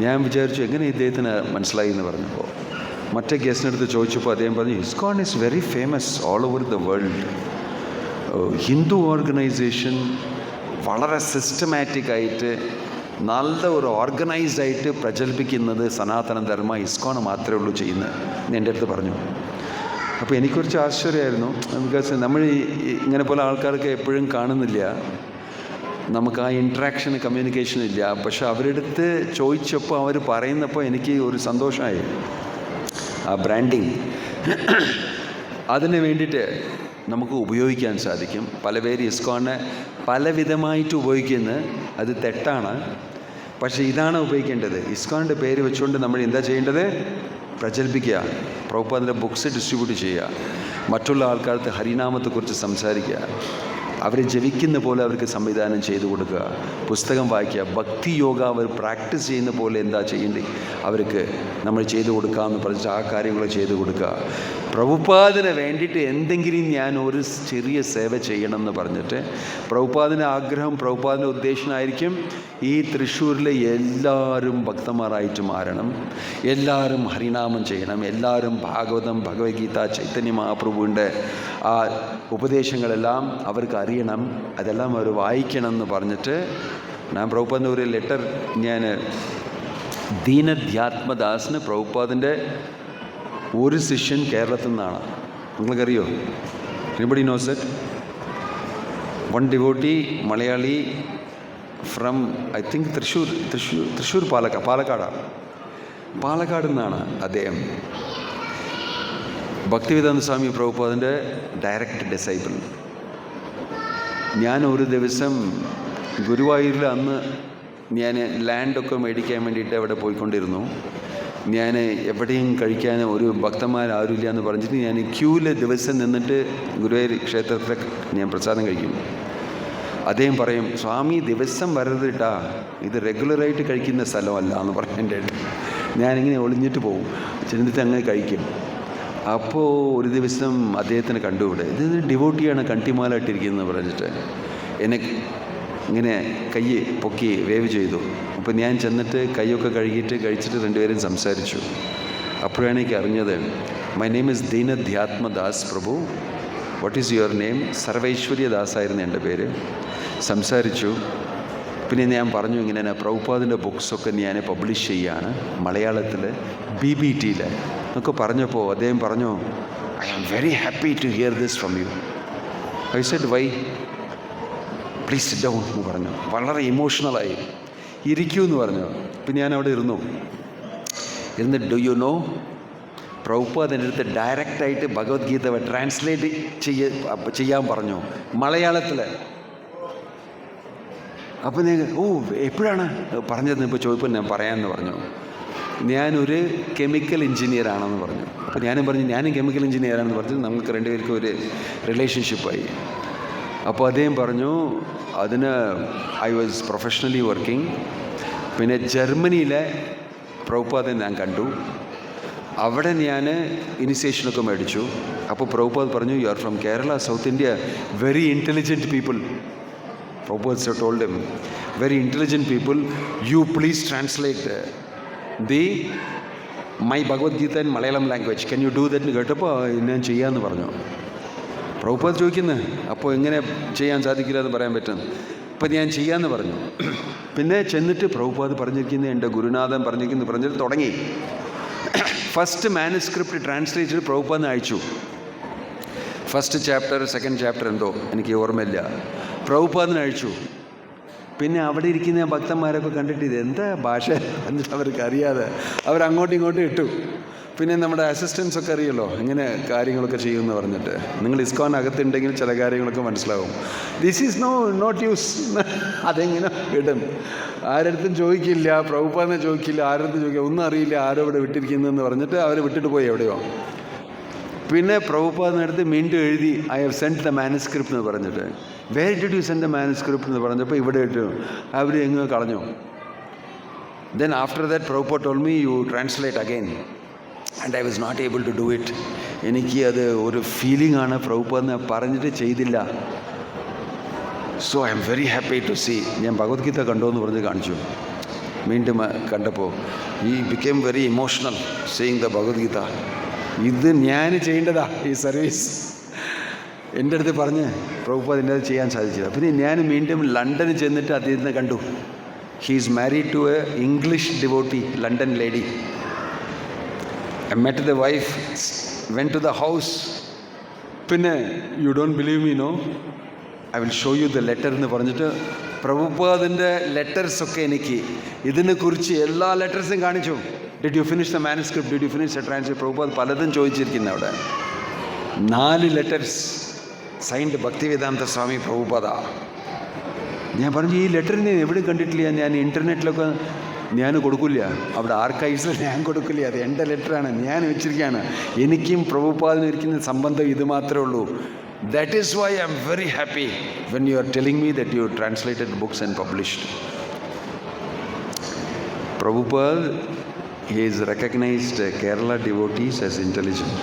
ഞാൻ വിചാരിച്ചു എങ്ങനെ ഇദ്ദേഹത്തിന് മനസ്സിലായി എന്ന് പറഞ്ഞപ്പോൾ മറ്റേ ഗസ്റ്റിനടുത്ത് ചോദിച്ചപ്പോൾ അദ്ദേഹം പറഞ്ഞു, ISKCON is very famous all over the world. Hindu organisation വളരെ സിസ്റ്റമാറ്റിക്കായിട്ട് നല്ല ഒരു ഓർഗനൈസ്ഡായിട്ട് പ്രചരിപ്പിക്കുന്നത് സനാതന ധർമ്മ ഇസ്കോൺ മാത്രമേ ഉള്ളൂ ചെയ്യുന്നത് എന്ന് എൻ്റെ അടുത്ത് പറഞ്ഞു. അപ്പോൾ എനിക്കുറച്ച് ആശ്ചര്യമായിരുന്നു. ബിക്കോസ് നമ്മൾ ഇങ്ങനെ പോലെ ആൾക്കാർക്ക് എപ്പോഴും കാണുന്നില്ല, നമുക്ക് ആ ഇൻട്രാക്ഷൻ കമ്മ്യൂണിക്കേഷൻ ഇല്ല. പക്ഷെ അവരുടെ അടുത്ത് ചോദിച്ചപ്പോൾ അവർ പറയുന്നപ്പോൾ എനിക്ക് ഒരു സന്തോഷമായി. ആ ബ്രാൻഡിങ് അതിന് വേണ്ടിയിട്ട് നമുക്ക് ഉപയോഗിക്കാൻ സാധിക്കും. പല പേര് ഇസ്കോണിനെ പല വിധമായിട്ട് ഉപയോഗിക്കുന്നത് അത് തെറ്റാണ്. പക്ഷേ ഇതാണ് ഉപയോഗിക്കേണ്ടത്. ഇസ്കോണിൻ്റെ പേര് വെച്ചുകൊണ്ട് നമ്മൾ എന്താ ചെയ്യേണ്ടത്? പ്രചരിപ്പിക്കുക, പ്രഭുപാദിൻ്റെ ബുക്സ് ഡിസ്ട്രിബ്യൂട്ട് ചെയ്യുക, മറ്റുള്ള ആൾക്കാർക്ക് ഹരിനാമത്തെക്കുറിച്ച് സംസാരിക്കുക, അവർ ജപിക്കുന്ന പോലെ അവർക്ക് സംവിധാനം ചെയ്തു കൊടുക്കുക, പുസ്തകം വായിക്കുക, ഭക്തി യോഗ അവർ പ്രാക്ടീസ് ചെയ്യുന്ന പോലെ എന്താ ചെയ്യേണ്ടത് അവർക്ക് നമ്മൾ ചെയ്തു കൊടുക്കാമെന്ന് പറഞ്ഞിട്ട് ആ കാര്യങ്ങൾ ചെയ്തു കൊടുക്കുക. പ്രഭുപാദിന് വേണ്ടിയിട്ട് എന്തെങ്കിലും ഞാൻ ഒരു ചെറിയ സേവ ചെയ്യണമെന്ന് പറഞ്ഞിട്ട് പ്രഭുപാദിൻ്റെ ആഗ്രഹം, പ്രഭുപാദിൻ്റെ ഉദ്ദേശമായിരിക്കും ഈ തൃശ്ശൂരിലെ എല്ലാവരും ഭക്തന്മാരായിട്ട് മാറണം, എല്ലാവരും ഹരിനാമം ചെയ്യണം, എല്ലാവരും ഭാഗവതം, ഭഗവത്ഗീത, ചൈതന്യ മഹാപ്രഭുവിൻ്റെ ആ ഉപദേശങ്ങളെല്ലാം അവർക്ക് അറിയണം, അതെല്ലാം അവർ വായിക്കണം എന്ന് പറഞ്ഞിട്ട് ഞാൻ പ്രഭുപാദിൻ്റെ ഒരു ലെറ്റർ ഞാൻ ദീനധ്യാത്മദാസിന്, പ്രഭുപാദിൻ്റെ ഒരു ശിഷ്യൻ കേരളത്തിൽ നിന്നാണ്, നിങ്ങൾക്കറിയോ? Anybody knows it? One devotee Malayali from I think Thrissur Palakkad നിന്നാണ് അദ്ദേഹം. ഭക്തിവേദാന്ത സ്വാമി പ്രഭുപാദിൻ്റെ ഡയറക്റ്റ് ഡിസൈബിൾ. ഞാൻ ഒരു ദിവസം ഗുരുവായൂരിൽ അന്ന് ഞാൻ ലാൻഡൊക്കെ മേടിക്കാൻ വേണ്ടിയിട്ട് അവിടെ പോയിക്കൊണ്ടിരുന്നു. ഞാൻ എവിടെയും കഴിക്കാൻ ഒരു ഭക്തന്മാരാരുമില്ല എന്ന് പറഞ്ഞിട്ട് ഞാൻ ക്യൂവിൽ ദിവസം നിന്നിട്ട് ഗുരുവായൂർ ക്ഷേത്രത്തിൽ ഞാൻ പ്രസാദം കഴിക്കും. അദ്ദേഹം പറയും, സ്വാമി ദിവസം വരരുതിട്ടാ, ഇത് റെഗുലറായിട്ട് കഴിക്കുന്ന സ്ഥലമല്ല എന്ന് പറഞ്ഞിട്ട് ഞാനിങ്ങനെ ഒളിഞ്ഞിട്ട് പോകും, ചെന്നിട്ട് അങ്ങനെ കഴിക്കും. അപ്പോൾ ഒരു ദിവസം അദ്ദേഹത്തിന് കണ്ടുകൂടെ, ഇത് ഡിവോട്ടിയാണ് കണ്ടിമാലായിട്ടിരിക്കുന്നത് പറഞ്ഞിട്ട് എന്നെ ഇങ്ങനെ കൈ പൊക്കി വേവ് ചെയ്തു. അപ്പോൾ ഞാൻ ചെന്നിട്ട് കൈയൊക്കെ കഴിച്ചിട്ട് രണ്ടുപേരും സംസാരിച്ചു. അപ്പോഴാണ് എനിക്ക് അറിഞ്ഞത്, my name is Deenadhyatmadas Prabhu, what is your name? Sarvaishwaryadas ആയിരുന്നു എൻ്റെ പേര്. സംസാരിച്ചു. പിന്നെ ഞാൻ പറഞ്ഞു, ഇങ്ങനെ പ്രഭുപാദിൻ്റെ ബുക്സൊക്കെ ഞാൻ പബ്ലിഷ് ചെയ്യുകയാണ് മലയാളത്തിൽ, BBTയിൽ എന്നൊക്കെ പറഞ്ഞപ്പോൾ അദ്ദേഹം പറഞ്ഞു, I am very happy to hear this from you. I said why? Please sit down എന്ന് പറഞ്ഞു. വളരെ ഇമോഷണലായി. ഇരിക്കൂ എന്ന് പറഞ്ഞു. പിന്നെ ഞാൻ അവിടെ ഇരുന്നിട്ട് ഡു യു നോ, പ്രഭുപാദ് എൻ്റെ അടുത്ത് ഡയറക്റ്റായിട്ട് ഭഗവത്ഗീത ട്രാൻസ്ലേറ്റ് ചെയ്യാൻ പറഞ്ഞു മലയാളത്തിൽ. അപ്പോൾ ഞാൻ എപ്പോഴാണ് പറഞ്ഞതെന്ന് ഇപ്പോൾ ചോദിപ്പോൾ ഞാൻ പറയാമെന്ന് പറഞ്ഞു. ഞാനൊരു കെമിക്കൽ എഞ്ചിനീയറാണെന്ന് പറഞ്ഞു. അപ്പോൾ ഞാനും പറഞ്ഞു ഞാനും കെമിക്കൽ എഞ്ചിനീയറാണെന്ന് പറഞ്ഞു. നമുക്ക് രണ്ടുപേർക്കും ഒരു റിലേഷൻഷിപ്പായി. അപ്പോൾ അദ്ദേഹം പറഞ്ഞു, അതിന് ഐ വാസ് പ്രൊഫഷണലി വർക്കിംഗ്. പിന്നെ ജർമ്മനിയിലെ പ്രഭുപാദെ ഞാൻ കണ്ടു. അവിടെ ഞാൻ ഇനിഷ്യേഷനൊക്കെ മേടിച്ചു. അപ്പോൾ പ്രഭുപാദ് പറഞ്ഞു, you are from Kerala, south India, very intelligent people. Prabhupada told him, very intelligent people, you please translate my Bhagavad Gita in Malayalam language. Can you do that? എന്ന് കേട്ടപ്പോൾ ഞാൻ ചെയ്യാമെന്ന് പറഞ്ഞു. പ്രഭുപാദ് ചോദിക്കുന്നത്, അപ്പോൾ എങ്ങനെ ചെയ്യാൻ സാധിക്കില്ല എന്ന് പറയാൻ പറ്റും. അപ്പോൾ ഞാൻ ചെയ്യാമെന്ന് പറഞ്ഞു. പിന്നെ ചെന്നിട്ട് പ്രഭുപാദ് പറഞ്ഞിരിക്കുന്നത്, എൻ്റെ ഗുരുനാഥൻ പറഞ്ഞിട്ട് തുടങ്ങി. ഫസ്റ്റ് മാനുസ്ക്രിപ്റ്റ് ട്രാൻസ്ലേറ്റ് ചെയ്ത് പ്രഭുപാദിന് അയച്ചു. ഫസ്റ്റ് ചാപ്റ്റർ, സെക്കൻഡ് ചാപ്റ്റർ എന്തോ എനിക്ക് ഓർമ്മയില്ല, പ്രഭുപാദിന് അയച്ചു. പിന്നെ അവിടെ ഇരിക്കുന്ന ഭക്തന്മാരൊക്കെ കണ്ടിട്ട് ഇത് എന്താ ഭാഷ എന്നിട്ട് അവർക്ക് അറിയാതെ അവരങ്ങോട്ടും ഇങ്ങോട്ടും ഇട്ടു. പിന്നെ നമ്മുടെ അസിസ്റ്റൻസൊക്കെ അറിയുമല്ലോ എങ്ങനെ കാര്യങ്ങളൊക്കെ ചെയ്യുമെന്ന് പറഞ്ഞിട്ട്, നിങ്ങൾ ഇസ്കോൺ അകത്തുണ്ടെങ്കിൽ ചില കാര്യങ്ങളൊക്കെ മനസ്സിലാവും. This is not use. അതെങ്ങനെ ഇടും? ആരടുത്തും ചോദിക്കില്ല, പ്രഭുപാദിനെ ചോദിക്കില്ല, ആരടുത്തും ചോദിക്കില്ല, ഒന്നും അറിയില്ല ആരോ ഇവിടെ വിട്ടിരിക്കുന്നതെന്ന് പറഞ്ഞിട്ട് അവർ വിട്ടിട്ട് പോയി എവിടെയോ. പിന്നെ പ്രഭുപാദിനടുത്ത് വീണ്ടും എഴുതി, I have send the manuscript എന്ന് പറഞ്ഞിട്ട്. Where did you send the manuscript എന്ന് പറഞ്ഞപ്പോൾ ഇവിടെ ഇട്ടു. അവർ എങ്ങോ കളഞ്ഞു. Then after that Prabhupada told me, U translate again. And I was not able to do it. എനിക്ക് അത് ഒരു ഫീലിംഗ് ആണ്, പ്രഭുപാദിനെ പറഞ്ഞിട്ട് ചെയ്തില്ല. So I am very happy to see. ഞാൻ ഭഗവത്ഗീത കണ്ടോ എന്ന് പറഞ്ഞ് കാണിച്ചു. വീണ്ടും കണ്ടപ്പോൾ ഈ became very emotional seeing the Bhagavad Gita. ഇത് ഞാൻ ചെയ്യേണ്ടതാ ഈ സർവീസ്. എൻ്റെ അടുത്ത് പറഞ്ഞ് പ്രഭുപാദ് എൻ്റെ അത് ചെയ്യാൻ സാധിച്ചില്ല. പിന്നെ ഞാൻ വീണ്ടും ലണ്ടനിൽ ചെന്നിട്ട് അദ്ദേഹത്തിനെ കണ്ടു. He is married to a English devotee, London lady. I met the wife, went to the house. പിന്നെ you don't believe me no, I will show you the letter എന്ന് പറഞ്ഞിട്ട് പ്രഭുപാദിൻ്റെ ലെറ്റേഴ്സൊക്കെ എനിക്ക് ഇതിനെക്കുറിച്ച് എല്ലാ ലെറ്റേഴ്സും കാണിച്ചു. Did you finish the manuscript, did you finish the translate? Prabhupad പലതും ചോദിച്ചിരിക്കുന്നത് അവിടെ. 4 ലെറ്റേഴ്സ് സൈൻഡ് ഭക്തിവേദാന്ത സ്വാമി പ്രഭുപാദ. ഞാൻ പറഞ്ഞു ഈ ലെറ്ററിനെ എവിടെ കണ്ടിട്ടില്ല, ഞാൻ ഇൻ്റർനെറ്റിലൊക്കെ ഞാൻ കൊടുക്കില്ല, അവിടെ ആർക്കൈവ്സിൽ ഞാൻ കൊടുക്കില്ല, അത് എൻ്റെ ലെറ്ററാണ്, ഞാൻ വെച്ചിരിക്കുകയാണ്. എനിക്കും പ്രഭുപാദിനും ഇരിക്കുന്ന സംബന്ധം ഇത് മാത്രമേ ഉള്ളൂ. That is why I am very happy when you are telling me that you translated books and published. Prabhupada, he is recognized Kerala devotees as intelligent.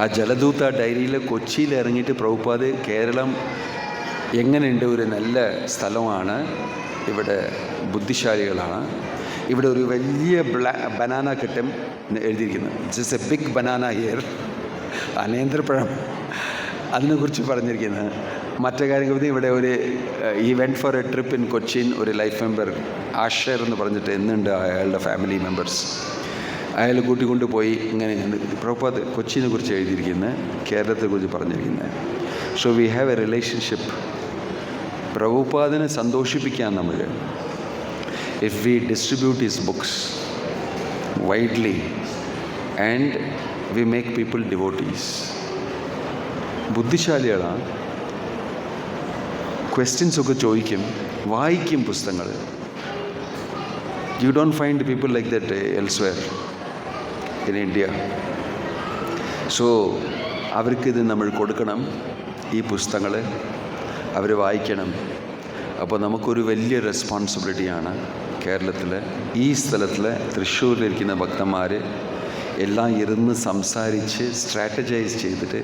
ആ ജലദൂത ഡയറിയിൽ കൊച്ചിയിൽ ഇറങ്ങിയിട്ട് പ്രഭുപാദ് കേരളം എങ്ങനെയുണ്ട്, ഒരു നല്ല സ്ഥലമാണ്, ഇവിടെ ബുദ്ധിശാലികളാണ്, ഇവിടെ ഒരു വലിയ ബനാന കിട്ടും എഴുതിയിരിക്കുന്നത്. It's a big banana here, അനേന്ത്രപ്പഴം, അതിനെക്കുറിച്ച് പറഞ്ഞിരിക്കുന്നത്. മറ്റു കാര്യങ്ങൾ ഇവിടെ ഒരു ഈ went for a trip in Cochin, ഒരു ലൈഫ് മെമ്പർ ആഷർ എന്ന് പറഞ്ഞിട്ട് എന്നുണ്ട് അയാളുടെ ഫാമിലി മെമ്പേഴ്സ്, അയാൾ കൂട്ടിക്കൊണ്ട് പോയി. ഇങ്ങനെ പ്രഭുപാദ് കൊച്ചിനെ കുറിച്ച് എഴുതിയിരിക്കുന്നത്, കേരളത്തെക്കുറിച്ച് പറഞ്ഞിരിക്കുന്നത്. So we have a relationship. പ്രഭുപാദിനെ സന്തോഷിപ്പിക്കാൻ നമ്മൾ, if we distribute his books widely and we make people devotees. ബുദ്ധിശാലികളാണ്, ക്വസ്റ്റ്യൻസൊക്കെ ചോദിക്കും, വായിക്കും പുസ്തകങ്ങൾ. You don't find people like that elsewhere in India. So അവർക്കിത് നമ്മൾ കൊടുക്കണം, ഈ പുസ്തകങ്ങൾ അവർ വായിക്കണം. അപ്പോൾ നമുക്കൊരു വലിയ റെസ്പോൺസിബിലിറ്റിയാണ്. കേരളത്തിൽ ഈ സ്ഥലത്തിൽ തൃശ്ശൂരിലിരിക്കുന്ന ഭക്തന്മാർ എല്ലാം ഇരുന്ന് സംസാരിച്ച് സ്ട്രാറ്റജൈസ് ചെയ്തിട്ട്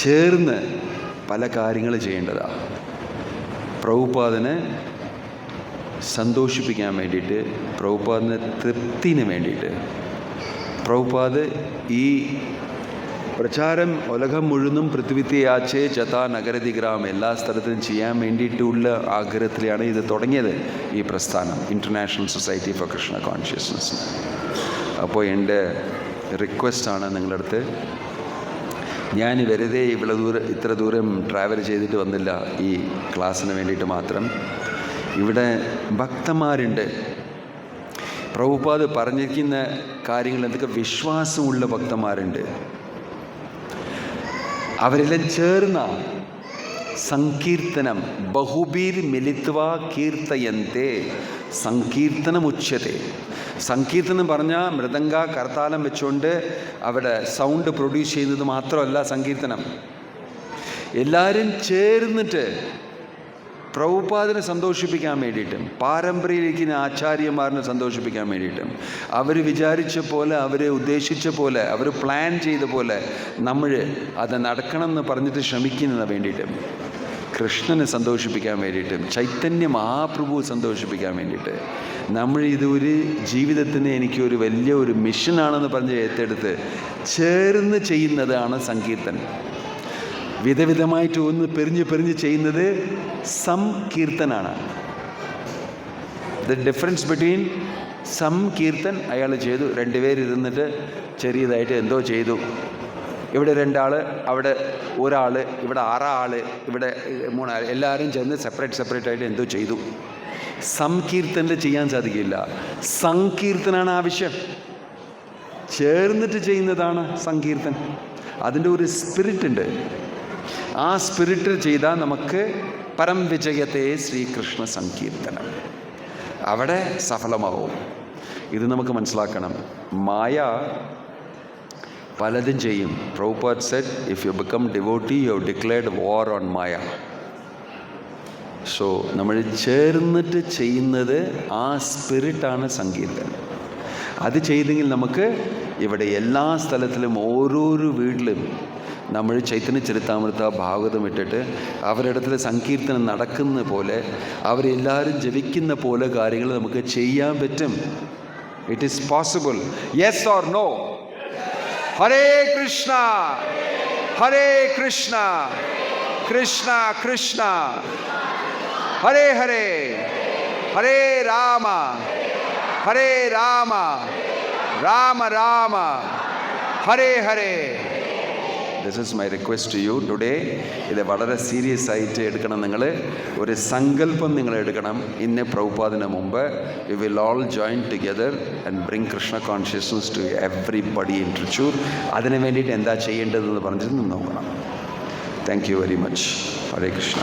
ചേർന്ന് പല കാര്യങ്ങൾ ചെയ്യേണ്ടതാണ്. പ്രഭുപാദിനെ സന്തോഷിപ്പിക്കാൻ വേണ്ടിയിട്ട്, പ്രഭുപാദിന് തൃപ്തിന് വേണ്ടിയിട്ട്, പ്രഭുപാദ് ഈ പ്രചാരം ഉലകം മുഴുവനും പൃഥ്വിത്യാച്ചേ ജതാ നഗരതി ഗ്രാമം എല്ലാ സ്ഥലത്തും ചെയ്യാൻ വേണ്ടിയിട്ടുള്ള ആഗ്രഹത്തിലാണ് ഇത് തുടങ്ങിയത്, ഈ പ്രസ്ഥാനം, international society for Krishna consciousness. അപ്പോൾ എൻ്റെ റിക്വസ്റ്റാണ് നിങ്ങളുടെ അടുത്ത്, ഞാൻ വെറുതെ ഇത്ര ദൂരം ട്രാവൽ ചെയ്തിട്ട് വന്നില്ല ഈ ക്ലാസ്സിന് വേണ്ടിയിട്ട് മാത്രം. ഇവിടെ ഭക്തന്മാരുണ്ട്, പ്രഭുപാദ് പറഞ്ഞിരിക്കുന്ന കാര്യങ്ങൾ എന്തൊക്കെ വിശ്വാസമുള്ള ഭക്തന്മാരുണ്ട്. അവരെല്ലാം ചേർന്ന സങ്കീർത്തനം, ബഹുബീർ മിലിത്വ കീർത്തയന്തേ സങ്കീർത്തനമുച്യത്തെ. സങ്കീർത്തനം പറഞ്ഞാൽ മൃദംഗ കർത്താലം വെച്ചുകൊണ്ട് അവിടെ സൗണ്ട് പ്രൊഡ്യൂസ് ചെയ്യുന്നത് മാത്രമല്ല സങ്കീർത്തനം. എല്ലാവരും ചേർന്നിട്ട് പ്രഭുപാദിനെ സന്തോഷിപ്പിക്കാൻ വേണ്ടിയിട്ടും പാരമ്പര്യയിലിരിക്കുന്ന ആചാര്യന്മാരിനെ സന്തോഷിപ്പിക്കാൻ വേണ്ടിയിട്ടും അവർ വിചാരിച്ച പോലെ, അവർ ഉദ്ദേശിച്ച പോലെ, അവർ പ്ലാൻ ചെയ്ത പോലെ നമ്മൾ അത് നടക്കണം എന്ന് പറഞ്ഞിട്ട് ശ്രമിക്കുന്നതിന് വേണ്ടിയിട്ടും, കൃഷ്ണനെ സന്തോഷിപ്പിക്കാൻ വേണ്ടിയിട്ടും, ചൈതന്യ മഹാപ്രഭു സന്തോഷിപ്പിക്കാൻ വേണ്ടിയിട്ട് നമ്മൾ ഇതൊരു ജീവിതത്തിന് എനിക്കൊരു വലിയ ഒരു മിഷനാണെന്ന് പറഞ്ഞ് ഏറ്റെടുത്ത് ചേർന്ന് ചെയ്യുന്നതാണ് സങ്കീർത്തനം. വിധവിധമായിട്ട് ഒന്ന് പെരിഞ്ഞ് ചെയ്യുന്നത് സംകീർത്തനാണ്. ദ ഡിഫറൻസ് ബിറ്റ്വീൻ സംകീർത്തൻ അയാൾ ചെയ്തു, 2 പേരിരുന്നിട്ട് ചെറിയതായിട്ട് എന്തോ ചെയ്തു, ഇവിടെ 2 ആൾ, അവിടെ 1 ആൾ, ഇവിടെ 6 ആൾ, ഇവിടെ 3 ആൾ, എല്ലാവരും ചേർന്ന് സെപ്പറേറ്റ് ആയിട്ട് എന്തോ ചെയ്തു. സംകീർത്തനിൽ ചെയ്യാൻ സാധിക്കില്ല. സങ്കീർത്തനാണ് ആവശ്യം, ചേർന്നിട്ട് ചെയ്യുന്നതാണ് സങ്കീർത്തൻ. അതിൻ്റെ ഒരു സ്പിരിറ്റ് ഉണ്ട്. ആ സ്പിരിറ്റിൽ ചെയ്താൽ നമുക്ക് പരം വിജയത്തെ ശ്രീകൃഷ്ണ സങ്കീർത്തനം അവിടെ സഫലമാവും. ഇത് നമുക്ക് മനസ്സിലാക്കണം. മായ പലതും ചെയ്യും. Prabhupad said, if you become devotee you have declared war on maya. So നമ്മൾ ചേർന്നിട്ട് ചെയ്യുന്നത് ആ സ്പിരിറ്റാണ് സങ്കീർത്തനം. അത് ചെയ്തെങ്കിൽ നമുക്ക് ഇവിടെ എല്ലാ സ്ഥലത്തിലും ഓരോരോ വീട്ടിലും നമ്മൾ ചൈതന്യ ചരിതാമൃത ഭാഗവതം ഇട്ടിട്ട് അവരിടത്തിൽ സങ്കീർത്തനം നടക്കുന്ന പോലെ, അവരെല്ലാവരും ജപിക്കുന്ന പോലെ കാര്യങ്ങൾ നമുക്ക് ചെയ്യാൻ പറ്റും. It is possible. Yes or no? Hare Krishna Hare Krishna Krishna Krishna Hare Hare Hare Rama Hare Rama Rama Rama Hare Hare. This is my request to you today. ഇത് വളരെ സീരിയസ് ആയിട്ട് എടുക്കണം. നിങ്ങൾ ഒരു സങ്കല്പം നിങ്ങൾ എടുക്കണം. ഇന്ന് പ്രഭുപാദിന് മുമ്പ് we will all join together and bring Krishna consciousness to everybody in Trichur. അതിന് വേണ്ടിയിട്ട് എന്താ ചെയ്യേണ്ടതെന്ന് പറഞ്ഞിട്ട് നോക്കണം. Thank you very much. Hare Krishna.